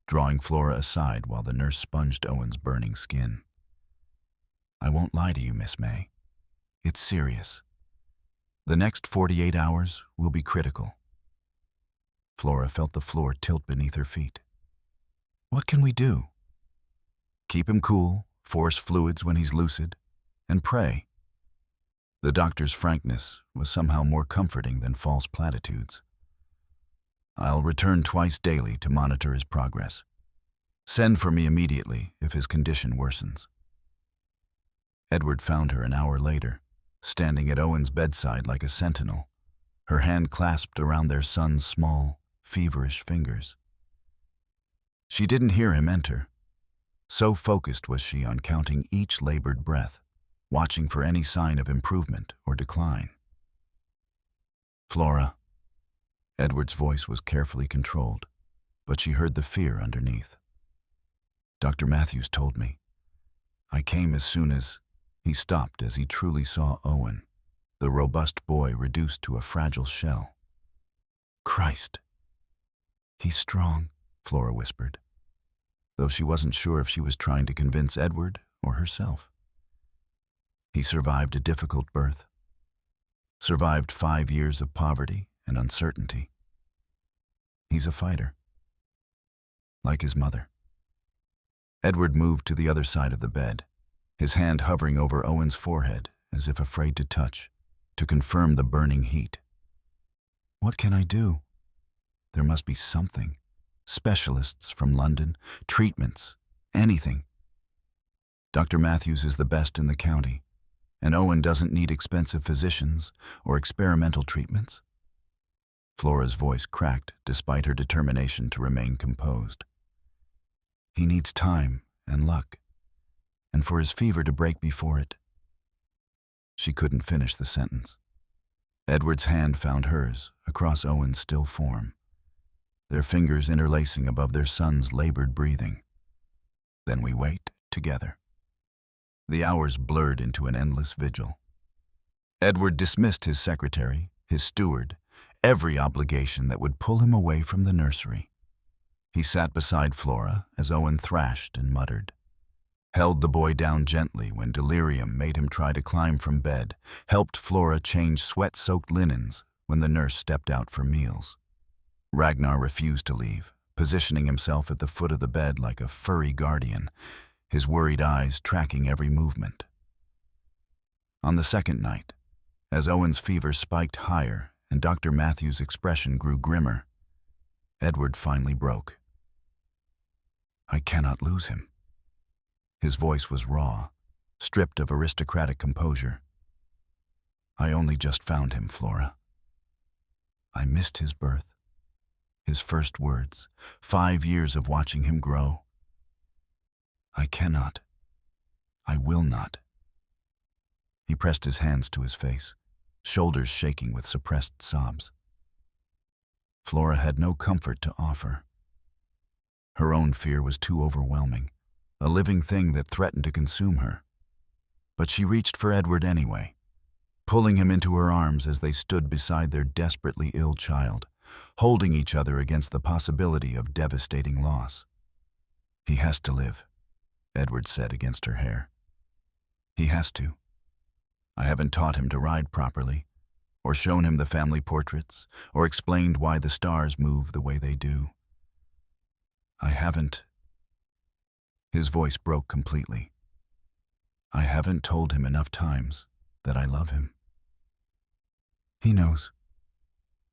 drawing Flora aside while the nurse sponged Owen's burning skin. "I won't lie to you, Miss May. It's serious. The next 48 hours will be critical." Flora felt the floor tilt beneath her feet. "What can we do?" "Keep him cool, force fluids when he's lucid, and pray." The doctor's frankness was somehow more comforting than false platitudes. "I'll return twice daily to monitor his progress. Send for me immediately if his condition worsens." Edward found her an hour later, standing at Owen's bedside like a sentinel, her hand clasped around their son's small, feverish fingers. She didn't hear him enter. So focused was she on counting each labored breath, watching for any sign of improvement or decline. "Flora." Edward's voice was carefully controlled, but she heard the fear underneath. "Dr. Matthews told me. I came as soon as—" He stopped as he truly saw Owen, the robust boy reduced to a fragile shell. "Christ. He's strong," Flora whispered, though she wasn't sure if she was trying to convince Edward or herself. "He survived a difficult birth. Survived 5 years of poverty and uncertainty. He's a fighter. Like his mother." Edward moved to the other side of the bed, his hand hovering over Owen's forehead as if afraid to touch, to confirm the burning heat. "What can I do? There must be something. Specialists from London, treatments, anything. Dr. Matthews is the best in the county, and Owen doesn't need expensive physicians or experimental treatments." Flora's voice cracked despite her determination to remain composed. "He needs time and luck, and for his fever to break before it." She couldn't finish the sentence. Edward's hand found hers across Owen's still form, their fingers interlacing above their son's labored breathing. "Then we wait together." The hours blurred into an endless vigil. Edward dismissed his secretary, his steward, every obligation that would pull him away from the nursery. He sat beside Flora as Owen thrashed and muttered, held the boy down gently when delirium made him try to climb from bed, helped Flora change sweat-soaked linens when the nurse stepped out for meals. Ragnar refused to leave, positioning himself at the foot of the bed like a furry guardian, his worried eyes tracking every movement. On the second night, as Owen's fever spiked higher and Dr. Matthews' expression grew grimmer, Edward finally broke. "I cannot lose him. His voice was raw, stripped of aristocratic composure. I only just found him, Flora. I missed his birth, his first words, 5 years of watching him grow. I cannot. I will not. He pressed his hands to his face, shoulders shaking with suppressed sobs. Flora had no comfort to offer. Her own fear was too overwhelming, a living thing that threatened to consume her. But she reached for Edward anyway, pulling him into her arms as they stood beside their desperately ill child, holding each other against the possibility of devastating loss. He has to live, Edward said against her hair. He has to. I haven't taught him to ride properly, or shown him the family portraits, or explained why the stars move the way they do. I haven't. His voice broke completely. I haven't told him enough times that I love him. He knows.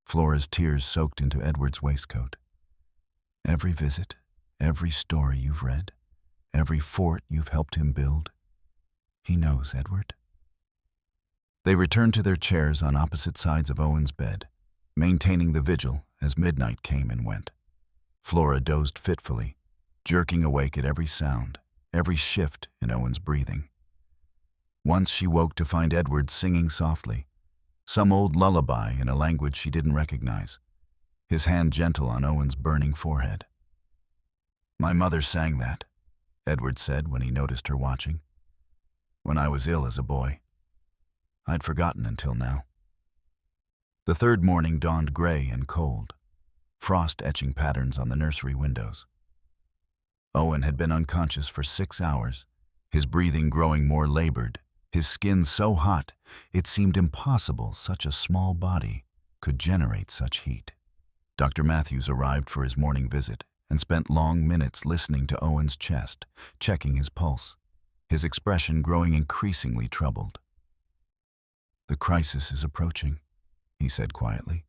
Flora's tears soaked into Edward's waistcoat. Every visit, every story you've read, every fort you've helped him build. He knows, Edward. They returned to their chairs on opposite sides of Owen's bed, maintaining the vigil as midnight came and went. Flora dozed fitfully, jerking awake at every sound, every shift in Owen's breathing. Once she woke to find Edward singing softly, some old lullaby in a language she didn't recognize, his hand gentle on Owen's burning forehead. My mother sang that, Edward said when he noticed her watching. When I was ill as a boy. I'd forgotten until now. The third morning dawned gray and cold, frost etching patterns on the nursery windows. Owen had been unconscious for 6 hours, his breathing growing more labored, his skin so hot it seemed impossible such a small body could generate such heat. Dr. Matthews arrived for his morning visit and spent long minutes listening to Owen's chest, checking his pulse, his expression growing increasingly troubled. The crisis is approaching, he said quietly.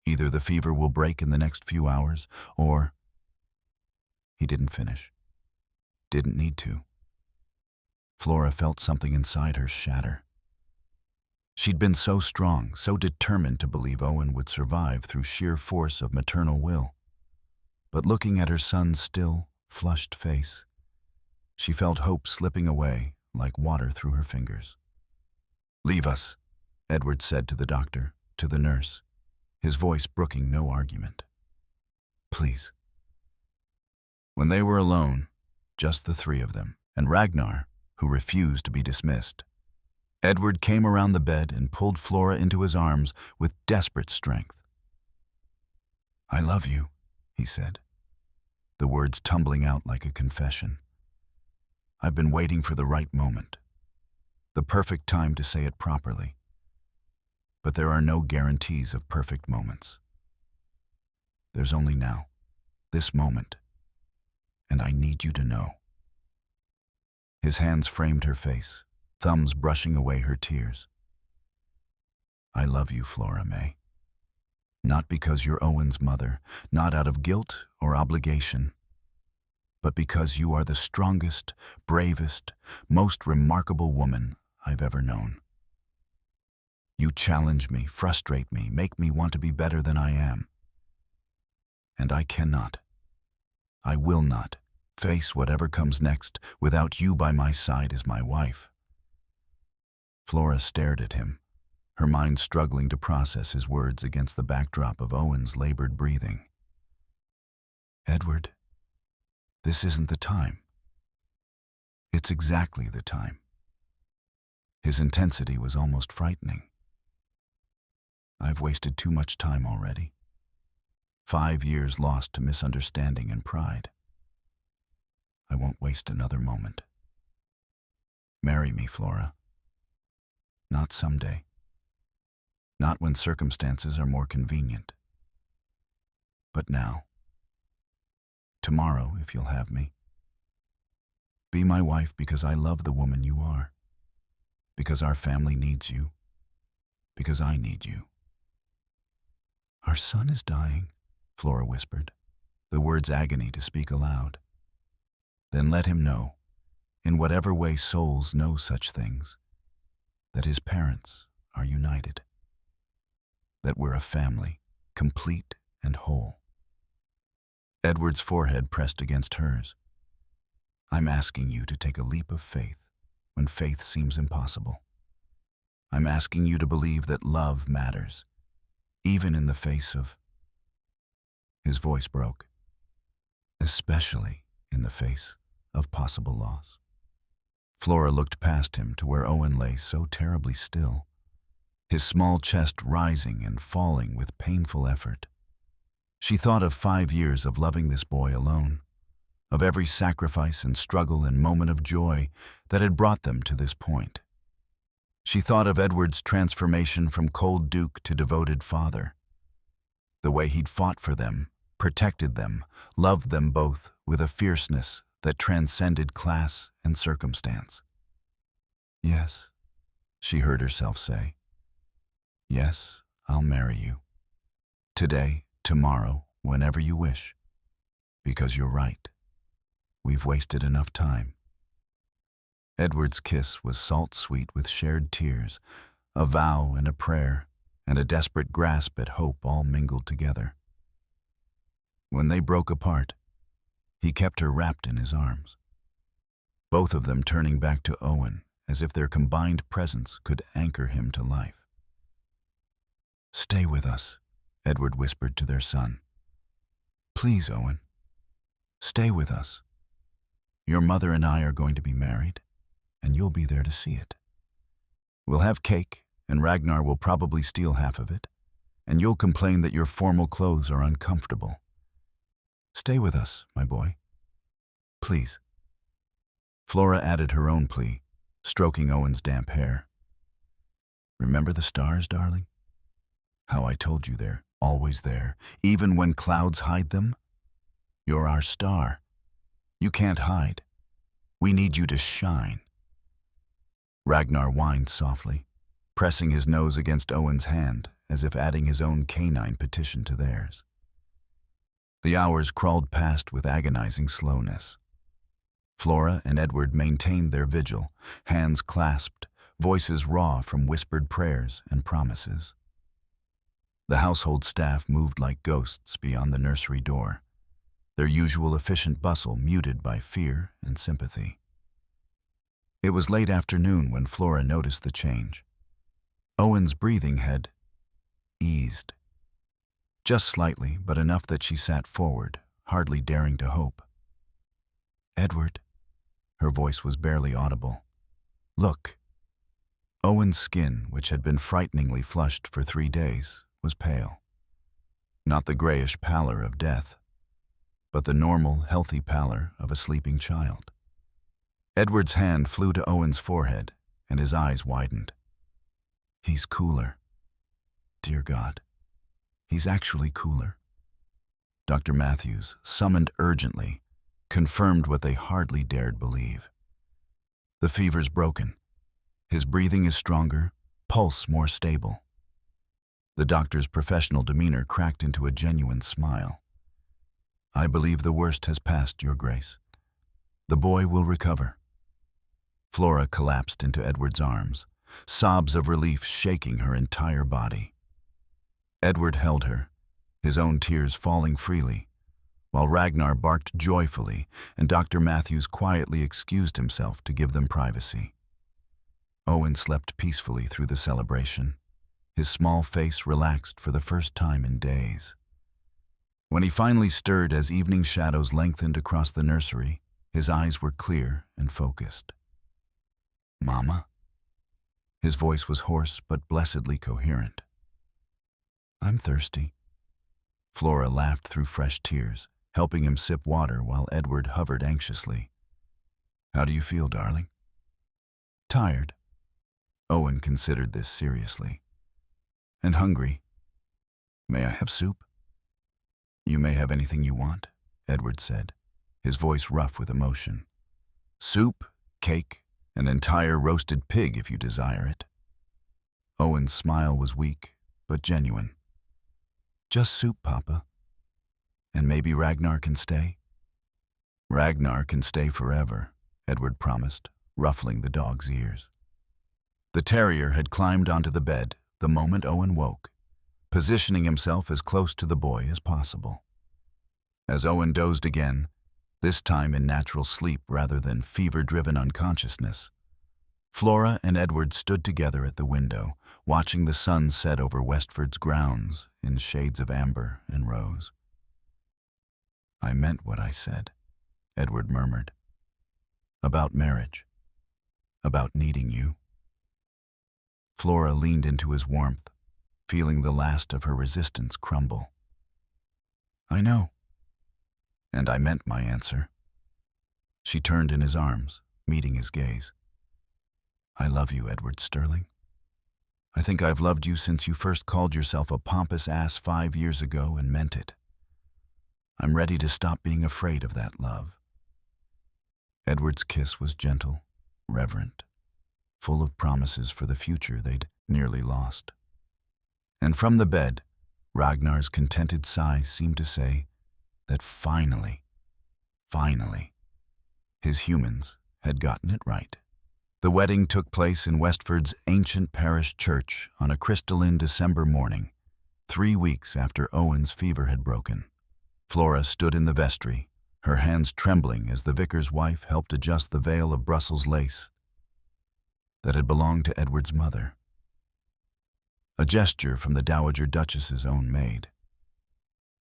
Either the fever will break in the next few hours, or... He didn't finish. Didn't need to. Flora felt something inside her shatter. She'd been so strong, so determined to believe Owen would survive through sheer force of maternal will. But looking at her son's still, flushed face, she felt hope slipping away like water through her fingers. Leave us, Edward said to the doctor, to the nurse, his voice brooking no argument. Please. When they were alone, just the three of them, and Ragnar, who refused to be dismissed, Edward came around the bed and pulled Flora into his arms with desperate strength. I love you, he said, the words tumbling out like a confession. I've been waiting for the right moment, the perfect time to say it properly. But there are no guarantees of perfect moments. There's only now, this moment, and I need you to know. His hands framed her face, thumbs brushing away her tears. I love you, Flora May. Not because you're Owen's mother, not out of guilt or obligation, but because you are the strongest, bravest, most remarkable woman I've ever known. You challenge me, frustrate me, make me want to be better than I am. And I cannot, I will not, face whatever comes next without you by my side as my wife. Flora stared at him, her mind struggling to process his words against the backdrop of Owen's labored breathing. Edward, this isn't the time. It's exactly the time. His intensity was almost frightening. I've wasted too much time already. 5 years lost to misunderstanding and pride. I won't waste another moment. Marry me, Flora. Not someday. Not when circumstances are more convenient. But now. Tomorrow, if you'll have me. Be my wife because I love the woman you are. Because our family needs you. Because I need you. Our son is dying, Flora whispered, the words agony to speak aloud. Then let him know, in whatever way souls know such things, that his parents are united, that we're a family, complete and whole. Edward's forehead pressed against hers. I'm asking you to take a leap of faith when faith seems impossible. I'm asking you to believe that love matters, even in the face of... His voice broke. Especially in the face of possible loss. Flora looked past him to where Owen lay so terribly still, his small chest rising and falling with painful effort. She thought of 5 years of loving this boy alone, of every sacrifice and struggle and moment of joy that had brought them to this point. She thought of Edward's transformation from cold duke to devoted father, the way he'd fought for them, protected them, loved them both with a fierceness that transcended class and circumstance. Yes, she heard herself say. Yes, I'll marry you. Today, tomorrow, whenever you wish. Because you're right. We've wasted enough time. Edward's kiss was salt-sweet with shared tears, a vow and a prayer, and a desperate grasp at hope all mingled together. When they broke apart, he kept her wrapped in his arms, both of them turning back to Owen as if their combined presence could anchor him to life. Stay with us, Edward whispered to their son. Please, Owen, stay with us. Your mother and I are going to be married, and you'll be there to see it. We'll have cake, and Ragnar will probably steal half of it, and you'll complain that your formal clothes are uncomfortable. Stay with us, my boy. Please. Flora added her own plea, stroking Owen's damp hair. Remember the stars, darling? How I told you they're always there, even when clouds hide them? You're our star. You can't hide. We need you to shine. Ragnar whined softly, pressing his nose against Owen's hand as if adding his own canine petition to theirs. The hours crawled past with agonizing slowness. Flora and Edward maintained their vigil, hands clasped, voices raw from whispered prayers and promises. The household staff moved like ghosts beyond the nursery door, their usual efficient bustle muted by fear and sympathy. It was late afternoon when Flora noticed the change. Owen's breathing had eased. Just slightly, but enough that she sat forward, hardly daring to hope. Edward, her voice was barely audible. Look. Owen's skin, which had been frighteningly flushed for 3 days, was pale. Not the grayish pallor of death, but the normal, healthy pallor of a sleeping child. Edward's hand flew to Owen's forehead, and his eyes widened. He's cooler. Dear God. He's actually cooler. Dr. Matthews, summoned urgently, confirmed what they hardly dared believe. The fever's broken. His breathing is stronger, pulse more stable. The doctor's professional demeanor cracked into a genuine smile. I believe the worst has passed, Your Grace. The boy will recover. Flora collapsed into Edward's arms, sobs of relief shaking her entire body. Edward held her, his own tears falling freely, while Ragnar barked joyfully and Dr. Matthews quietly excused himself to give them privacy. Owen slept peacefully through the celebration, his small face relaxed for the first time in days. When he finally stirred as evening shadows lengthened across the nursery, his eyes were clear and focused. Mama? His voice was hoarse but blessedly coherent. I'm thirsty. Flora laughed through fresh tears, helping him sip water while Edward hovered anxiously. How do you feel, darling? Tired. Owen considered this seriously. And hungry. May I have soup? You may have anything you want, Edward said, his voice rough with emotion. Soup, cake, an entire roasted pig if you desire it. Owen's smile was weak, but genuine. Just soup, Papa. And maybe Ragnar can stay? Ragnar can stay forever, Edward promised, ruffling the dog's ears. The terrier had climbed onto the bed the moment Owen woke, positioning himself as close to the boy as possible. As Owen dozed again, this time in natural sleep rather than fever-driven unconsciousness, Flora and Edward stood together at the window, watching the sun set over Westford's grounds in shades of amber and rose. "I meant what I said," Edward murmured. "About marriage. About needing you." Flora leaned into his warmth, feeling the last of her resistance crumble. "I know." "And I meant my answer." She turned in his arms, meeting his gaze. "I love you, Edward Sterling. I think I've loved you since you first called yourself a pompous ass 5 years ago and meant it. I'm ready to stop being afraid of that love." Edward's kiss was gentle, reverent, full of promises for the future they'd nearly lost. And from the bed, Ragnar's contented sigh seemed to say that finally, his humans had gotten it right. The wedding took place in Westford's ancient parish church on a crystalline December morning, 3 weeks after Owen's fever had broken. Flora stood in the vestry, her hands trembling as the vicar's wife helped adjust the veil of Brussels lace that had belonged to Edward's mother. A gesture from the Dowager Duchess's own maid,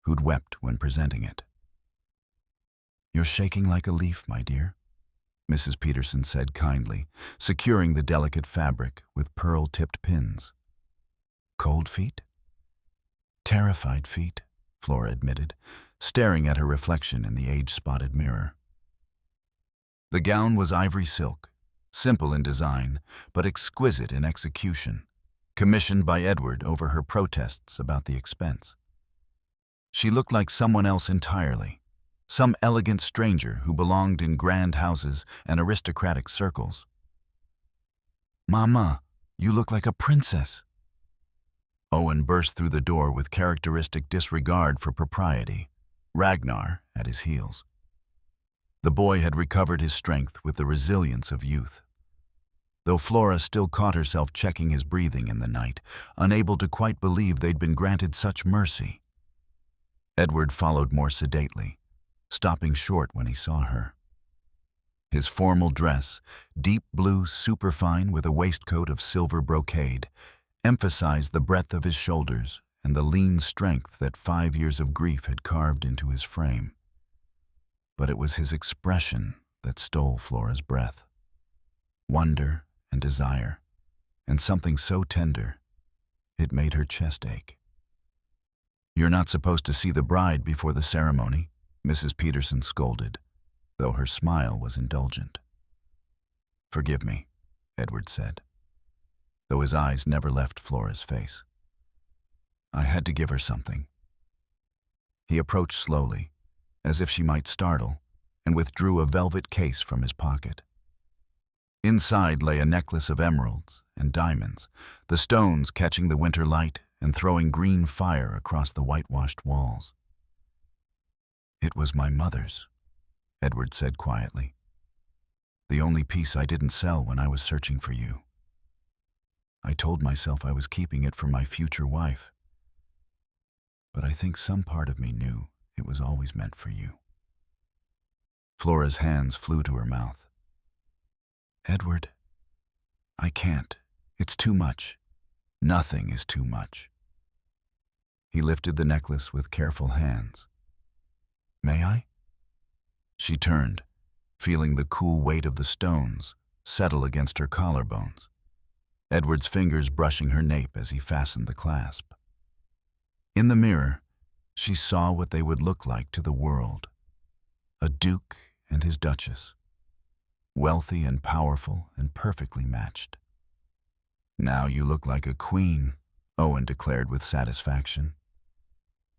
who'd wept when presenting it. "You're shaking like a leaf, my dear," Mrs. Peterson said kindly, securing the delicate fabric with pearl-tipped pins. "Cold feet?" "Terrified feet," Flora admitted, staring at her reflection in the age-spotted mirror. The gown was ivory silk, simple in design, but exquisite in execution, commissioned by Edward over her protests about the expense. She looked like someone else entirely, some elegant stranger who belonged in grand houses and aristocratic circles. "Mama, you look like a princess." Owen burst through the door with characteristic disregard for propriety, Ragnar at his heels. The boy had recovered his strength with the resilience of youth, though Flora still caught herself checking his breathing in the night, unable to quite believe they'd been granted such mercy. Edward followed more sedately, stopping short when he saw her. His formal dress, deep blue superfine with a waistcoat of silver brocade, emphasized the breadth of his shoulders and the lean strength that 5 years of grief had carved into his frame. But it was his expression that stole Flora's breath. Wonder and desire, and something so tender, it made her chest ache. "You're not supposed to see the bride before the ceremony," Mrs. Peterson scolded, though her smile was indulgent. "Forgive me," Edward said, though his eyes never left Flora's face. "I had to give her something." He approached slowly, as if she might startle, and withdrew a velvet case from his pocket. Inside lay a necklace of emeralds and diamonds, the stones catching the winter light and throwing green fire across the whitewashed walls. "It was my mother's," Edward said quietly. "The only piece I didn't sell when I was searching for you. I told myself I was keeping it for my future wife, but I think some part of me knew it was always meant for you." Flora's hands flew to her mouth. "Edward, I can't. It's too much. Nothing is too much." He lifted the necklace with careful hands. "May I?" She turned, feeling the cool weight of the stones settle against her collarbones, Edward's fingers brushing her nape as he fastened the clasp. In the mirror, she saw what they would look like to the world. A duke and his duchess, wealthy and powerful and perfectly matched. "Now you look like a queen," Owen declared with satisfaction.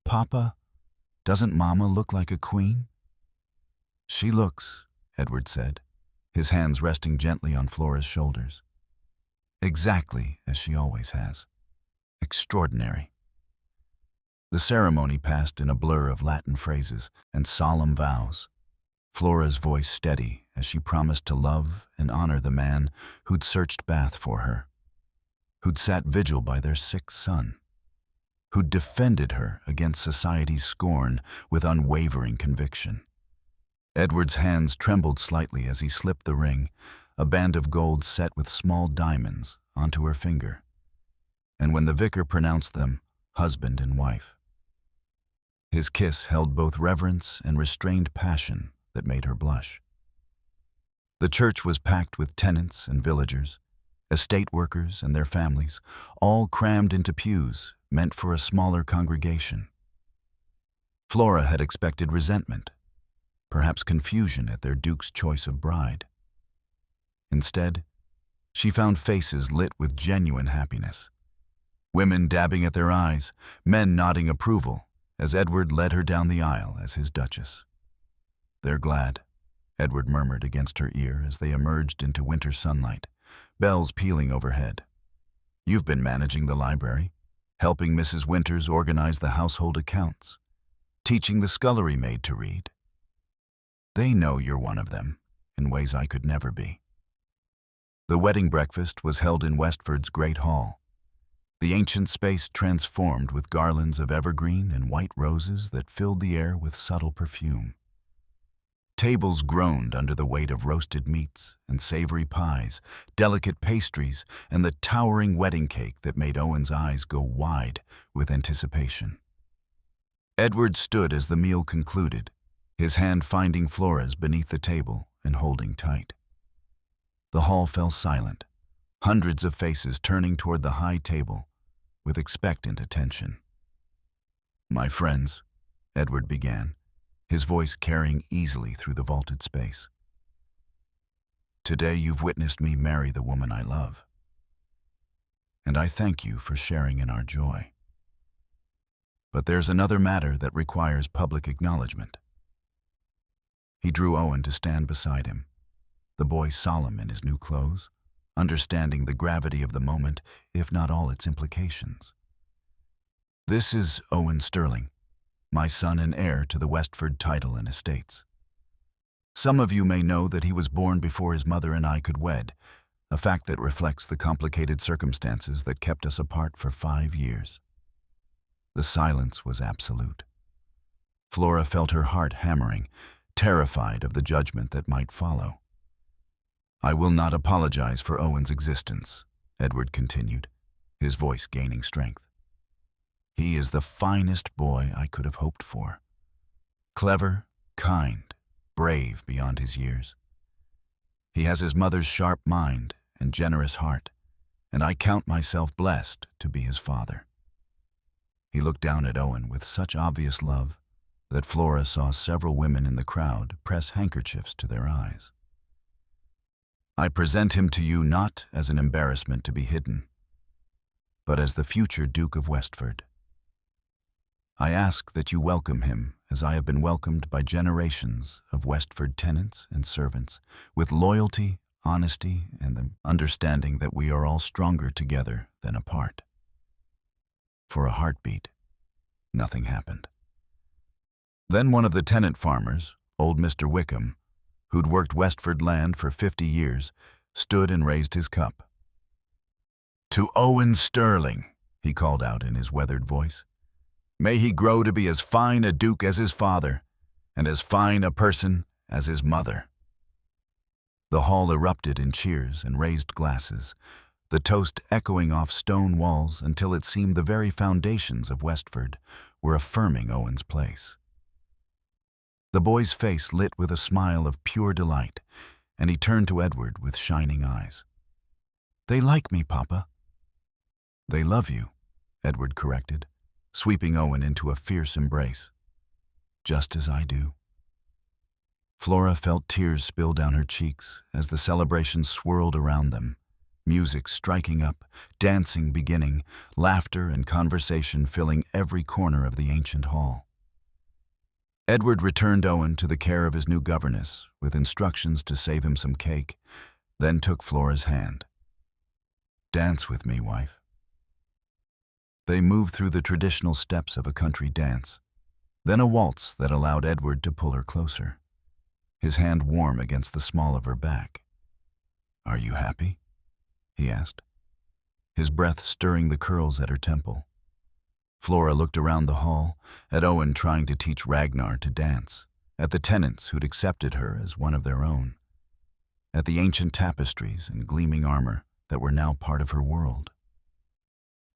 "Papa, doesn't Mama look like a queen?" "She looks," Edward said, his hands resting gently on Flora's shoulders, "exactly as she always has. Extraordinary." The ceremony passed in a blur of Latin phrases and solemn vows, Flora's voice steady as she promised to love and honor the man who'd searched Bath for her, who'd sat vigil by their sick son, who'd defended her against society's scorn with unwavering conviction. Edward's hands trembled slightly as he slipped the ring, a band of gold set with small diamonds, onto her finger, and when the vicar pronounced them husband and wife. His kiss held both reverence and restrained passion that made her blush. The church was packed with tenants and villagers, estate workers and their families, all crammed into pews meant for a smaller congregation. Flora had expected resentment, perhaps confusion at their duke's choice of bride. Instead, she found faces lit with genuine happiness. Women dabbing at their eyes, men nodding approval as Edward led her down the aisle as his duchess. "They're glad," Edward murmured against her ear as they emerged into winter sunlight, bells pealing overhead. "You've been managing the library, helping Mrs. Winters organize the household accounts, teaching the scullery maid to read. They know you're one of them, in ways I could never be." The wedding breakfast was held in Westford's great hall, the ancient space transformed with garlands of evergreen and white roses that filled the air with subtle perfume. Tables groaned under the weight of roasted meats and savory pies, delicate pastries, and the towering wedding cake that made Owen's eyes go wide with anticipation. Edward stood as the meal concluded, his hand finding Flora's beneath the table and holding tight. The hall fell silent, hundreds of faces turning toward the high table with expectant attention. "My friends," Edward began, his voice carrying easily through the vaulted space. "Today you've witnessed me marry the woman I love, and I thank you for sharing in our joy. But there's another matter that requires public acknowledgement." He drew Owen to stand beside him, the boy solemn in his new clothes, understanding the gravity of the moment, if not all its implications. "This is Owen Sterling, my son and heir to the Westford title and estates. Some of you may know that he was born before his mother and I could wed, a fact that reflects the complicated circumstances that kept us apart for 5 years." The silence was absolute. Flora felt her heart hammering, terrified of the judgment that might follow. "I will not apologize for Owen's existence," Edward continued, his voice gaining strength. "He is the finest boy I could have hoped for. Clever, kind, brave beyond his years. He has his mother's sharp mind and generous heart, and I count myself blessed to be his father." He looked down at Owen with such obvious love that Flora saw several women in the crowd press handkerchiefs to their eyes. "I present him to you not as an embarrassment to be hidden, but as the future Duke of Westford. I ask that you welcome him as I have been welcomed by generations of Westford tenants and servants, with loyalty, honesty, and the understanding that we are all stronger together than apart." For a heartbeat, nothing happened. Then one of the tenant farmers, old Mr. Wickham, who'd worked Westford land for 50 years, stood and raised his cup. "To Owen Sterling," he called out in his weathered voice. "May he grow to be as fine a duke as his father, and as fine a person as his mother." The hall erupted in cheers and raised glasses, the toast echoing off stone walls until it seemed the very foundations of Westford were affirming Owen's place. The boy's face lit with a smile of pure delight, and he turned to Edward with shining eyes. "They like me, Papa." "They love you," Edward corrected, sweeping Owen into a fierce embrace. "Just as I do." Flora felt tears spill down her cheeks as the celebration swirled around them, music striking up, dancing beginning, laughter and conversation filling every corner of the ancient hall. Edward returned Owen to the care of his new governess with instructions to save him some cake, then took Flora's hand. "Dance with me, wife." They moved through the traditional steps of a country dance, then a waltz that allowed Edward to pull her closer. his hand warm against the small of her back. "Are you happy?" he asked, his breath stirring the curls at her temple. Flora looked around the hall, at Owen trying to teach Ragnar to dance, at the tenants who'd accepted her as one of their own, at the ancient tapestries and gleaming armor that were now part of her world.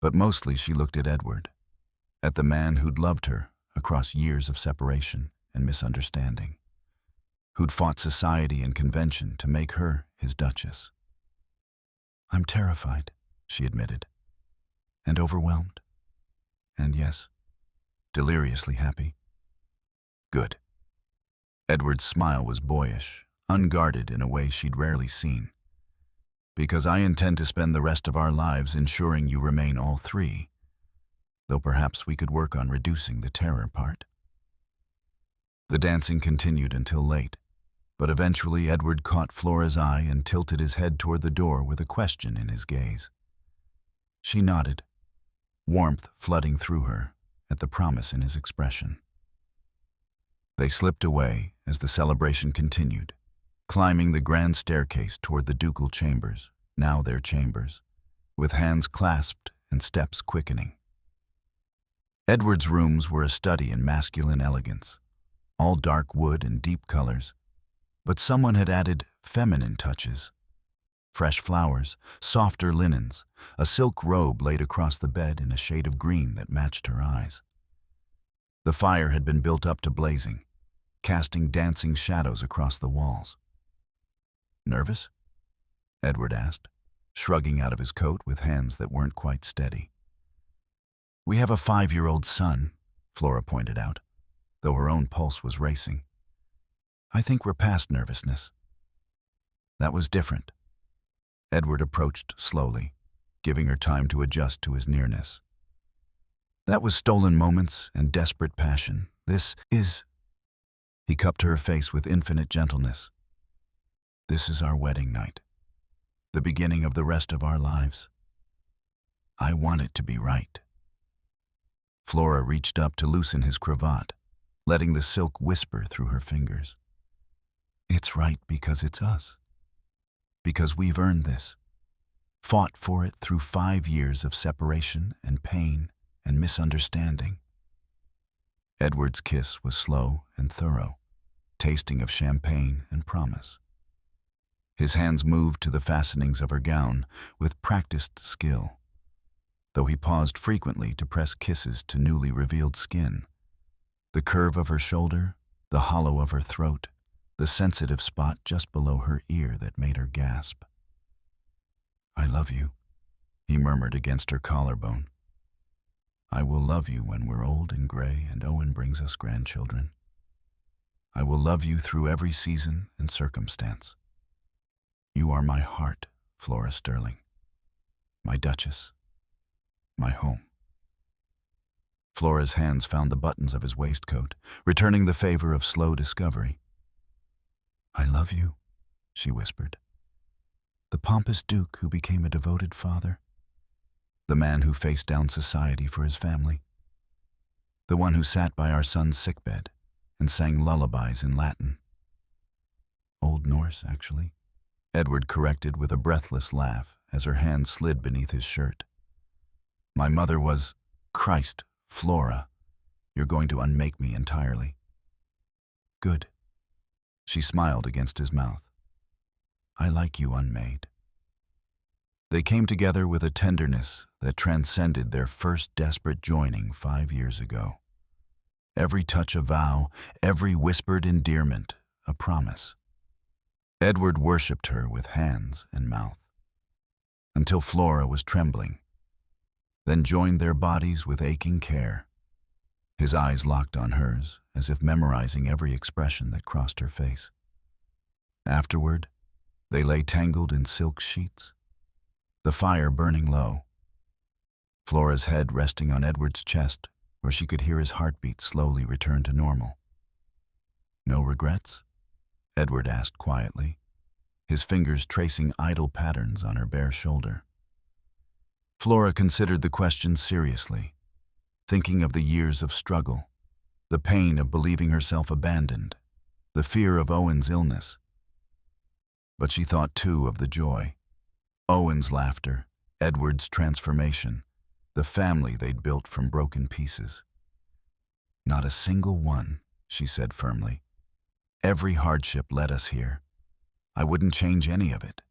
But mostly she looked at Edward, at the man who'd loved her across years of separation and misunderstanding, who'd fought society and convention to make her his duchess. "I'm terrified," she admitted, "and overwhelmed. And yes, deliriously happy." "Good." Edward's smile was boyish, unguarded in a way she'd rarely seen. "Because I intend to spend the rest of our lives ensuring you remain all three, though perhaps we could work on reducing the terror part." The dancing continued until late, but eventually Edward caught Flora's eye and tilted his head toward the door with a question in his gaze. She nodded, warmth flooding through her at the promise in his expression. They slipped away as the celebration continued, climbing the grand staircase toward the ducal chambers, now their chambers, with hands clasped and steps quickening. Edward's rooms were a study in masculine elegance, all dark wood and deep colors, but someone had added feminine touches. Fresh flowers, softer linens, a silk robe laid across the bed in a shade of green that matched her eyes. The fire had been built up to blazing, casting dancing shadows across the walls. "Nervous?" Edward asked, shrugging out of his coat with hands that weren't quite steady. "We have a 5-year-old son," Flora pointed out, though her own pulse was racing. "I think we're past nervousness." That was different. Edward approached slowly, giving her time to adjust to his nearness. "That was stolen moments and desperate passion. This is—" He cupped her face with infinite gentleness. "This is our wedding night, the beginning of the rest of our lives. I want it to be right." Flora reached up to loosen his cravat, letting the silk whisper through her fingers. "It's right because it's us. Because we've earned this, fought for it through 5 years of separation and pain and misunderstanding." Edward's kiss was slow and thorough, tasting of champagne and promise. His hands moved to the fastenings of her gown with practiced skill, though he paused frequently to press kisses to newly revealed skin. The curve of her shoulder, the hollow of her throat, the sensitive spot just below her ear that made her gasp. "I love you," he murmured against her collarbone. "I will love you when we're old and gray and Owen brings us grandchildren. I will love you through every season and circumstance. You are my heart, Flora Sterling, my duchess, my home." Flora's hands found the buttons of his waistcoat, returning the favor of slow discovery. "I love you," she whispered. "The pompous duke who became a devoted father. The man who faced down society for his family. The one who sat by our son's sickbed and sang lullabies in Latin." "Old Norse, actually," Edward corrected with a breathless laugh as her hand slid beneath his shirt. "My mother was— Christ, Flora, you're going to unmake me entirely." "Good." She smiled against his mouth. "I like you unmade." They came together with a tenderness that transcended their first desperate joining 5 years ago. Every touch a vow, every whispered endearment a promise. Edward worshipped her with hands and mouth, until Flora was trembling, then joined their bodies with aching care. His eyes locked on hers, as if memorizing every expression that crossed her face. Afterward, they lay tangled in silk sheets, the fire burning low, Flora's head resting on Edward's chest, where she could hear his heartbeat slowly return to normal. "No regrets?" Edward asked quietly, his fingers tracing idle patterns on her bare shoulder. Flora considered the question seriously, thinking of the years of struggle, the pain of believing herself abandoned, the fear of Owen's illness. But she thought too of the joy. Owen's laughter, Edward's transformation, the family they'd built from broken pieces. Not a single one, she said firmly. Every hardship led us here. I wouldn't change any of it,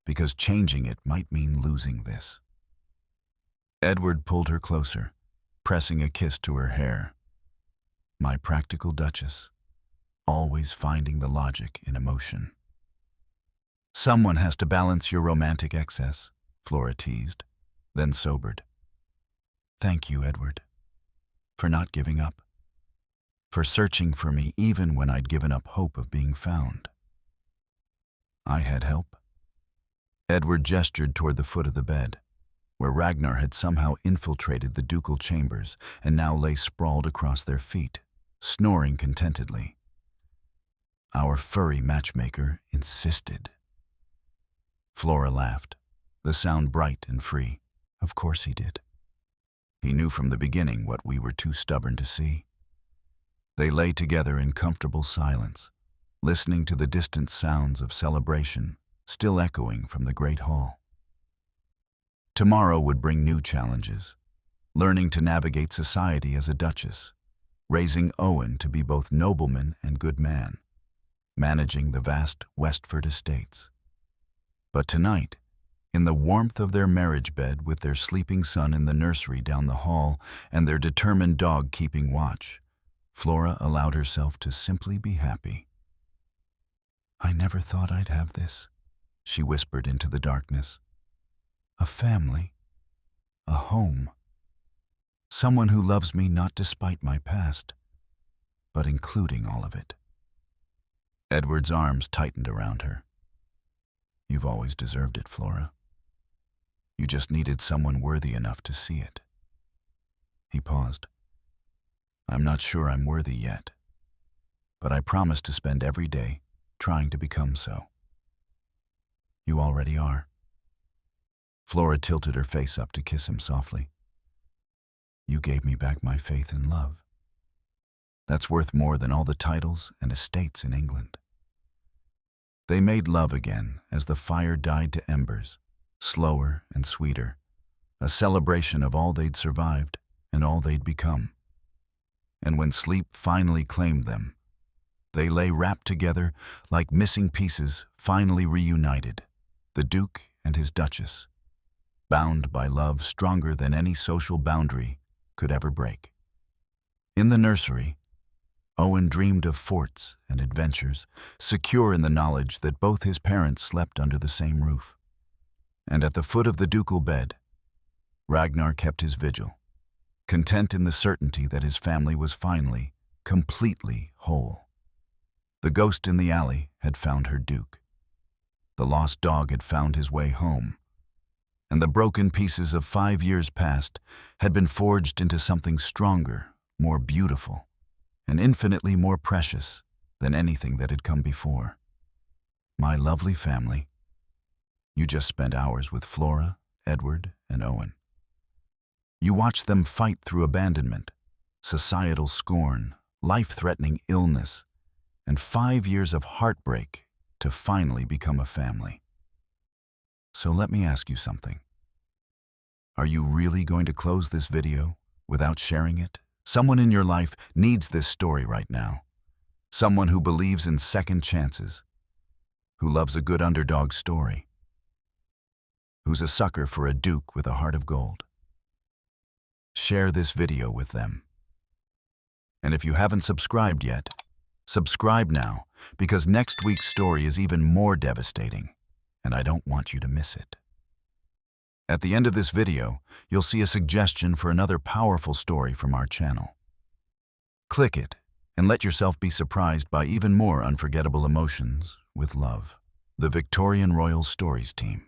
because changing it might mean losing this. Edward pulled her closer, pressing a kiss to her hair. My practical Duchess, always finding the logic in emotion. Someone has to balance your romantic excess, Flora teased, then sobered. Thank you, Edward, for not giving up, for searching for me even when I'd given up hope of being found. I had help. Edward gestured toward the foot of the bed, where Ragnar had somehow infiltrated the ducal chambers and now lay sprawled across their feet, snoring contentedly. Our furry matchmaker insisted. Flora laughed, the sound bright and free. Of course he did. He knew from the beginning what we were too stubborn to see. They lay together in comfortable silence, listening to the distant sounds of celebration still echoing from the great hall. Tomorrow would bring new challenges, learning to navigate society as a duchess, raising Owen to be both nobleman and good man, managing the vast Westford estates. But tonight, in the warmth of their marriage bed with their sleeping son in the nursery down the hall and their determined dog keeping watch, Flora allowed herself to simply be happy. I never thought I'd have this, she whispered into the darkness. A family, a home, someone who loves me not despite my past, but including all of it. Edward's arms tightened around her. You've always deserved it, Flora. You just needed someone worthy enough to see it. He paused. I'm not sure I'm worthy yet, but I promise to spend every day trying to become so. You already are. Flora tilted her face up to kiss him softly. You gave me back my faith in love. That's worth more than all the titles and estates in England. They made love again as the fire died to embers, slower and sweeter, a celebration of all they'd survived and all they'd become. And when sleep finally claimed them, they lay wrapped together like missing pieces finally reunited, the Duke and his Duchess, bound by love stronger than any social boundary could ever break. In the nursery, Owen dreamed of forts and adventures, secure in the knowledge that both his parents slept under the same roof. And at the foot of the ducal bed, Ragnar kept his vigil, content in the certainty that his family was finally, completely whole. The ghost in the alley had found her Duke. The lost dog had found his way home, and the broken pieces of 5 years past had been forged into something stronger, more beautiful, and infinitely more precious than anything that had come before. My lovely family, you just spent hours with Flora, Edward, and Owen. You watched them fight through abandonment, societal scorn, life-threatening illness, and 5 years of heartbreak to finally become a family. So let me ask you something. Are you really going to close this video without sharing it? Someone in your life needs this story right now. Someone who believes in second chances, who loves a good underdog story, who's a sucker for a duke with a heart of gold. Share this video with them. And if you haven't subscribed yet, subscribe now, because next week's story is even more devastating, and I don't want you to miss it. At the end of this video, you'll see a suggestion for another powerful story from our channel. Click it and let yourself be surprised by even more unforgettable emotions with love. The Victorian Royal Stories team.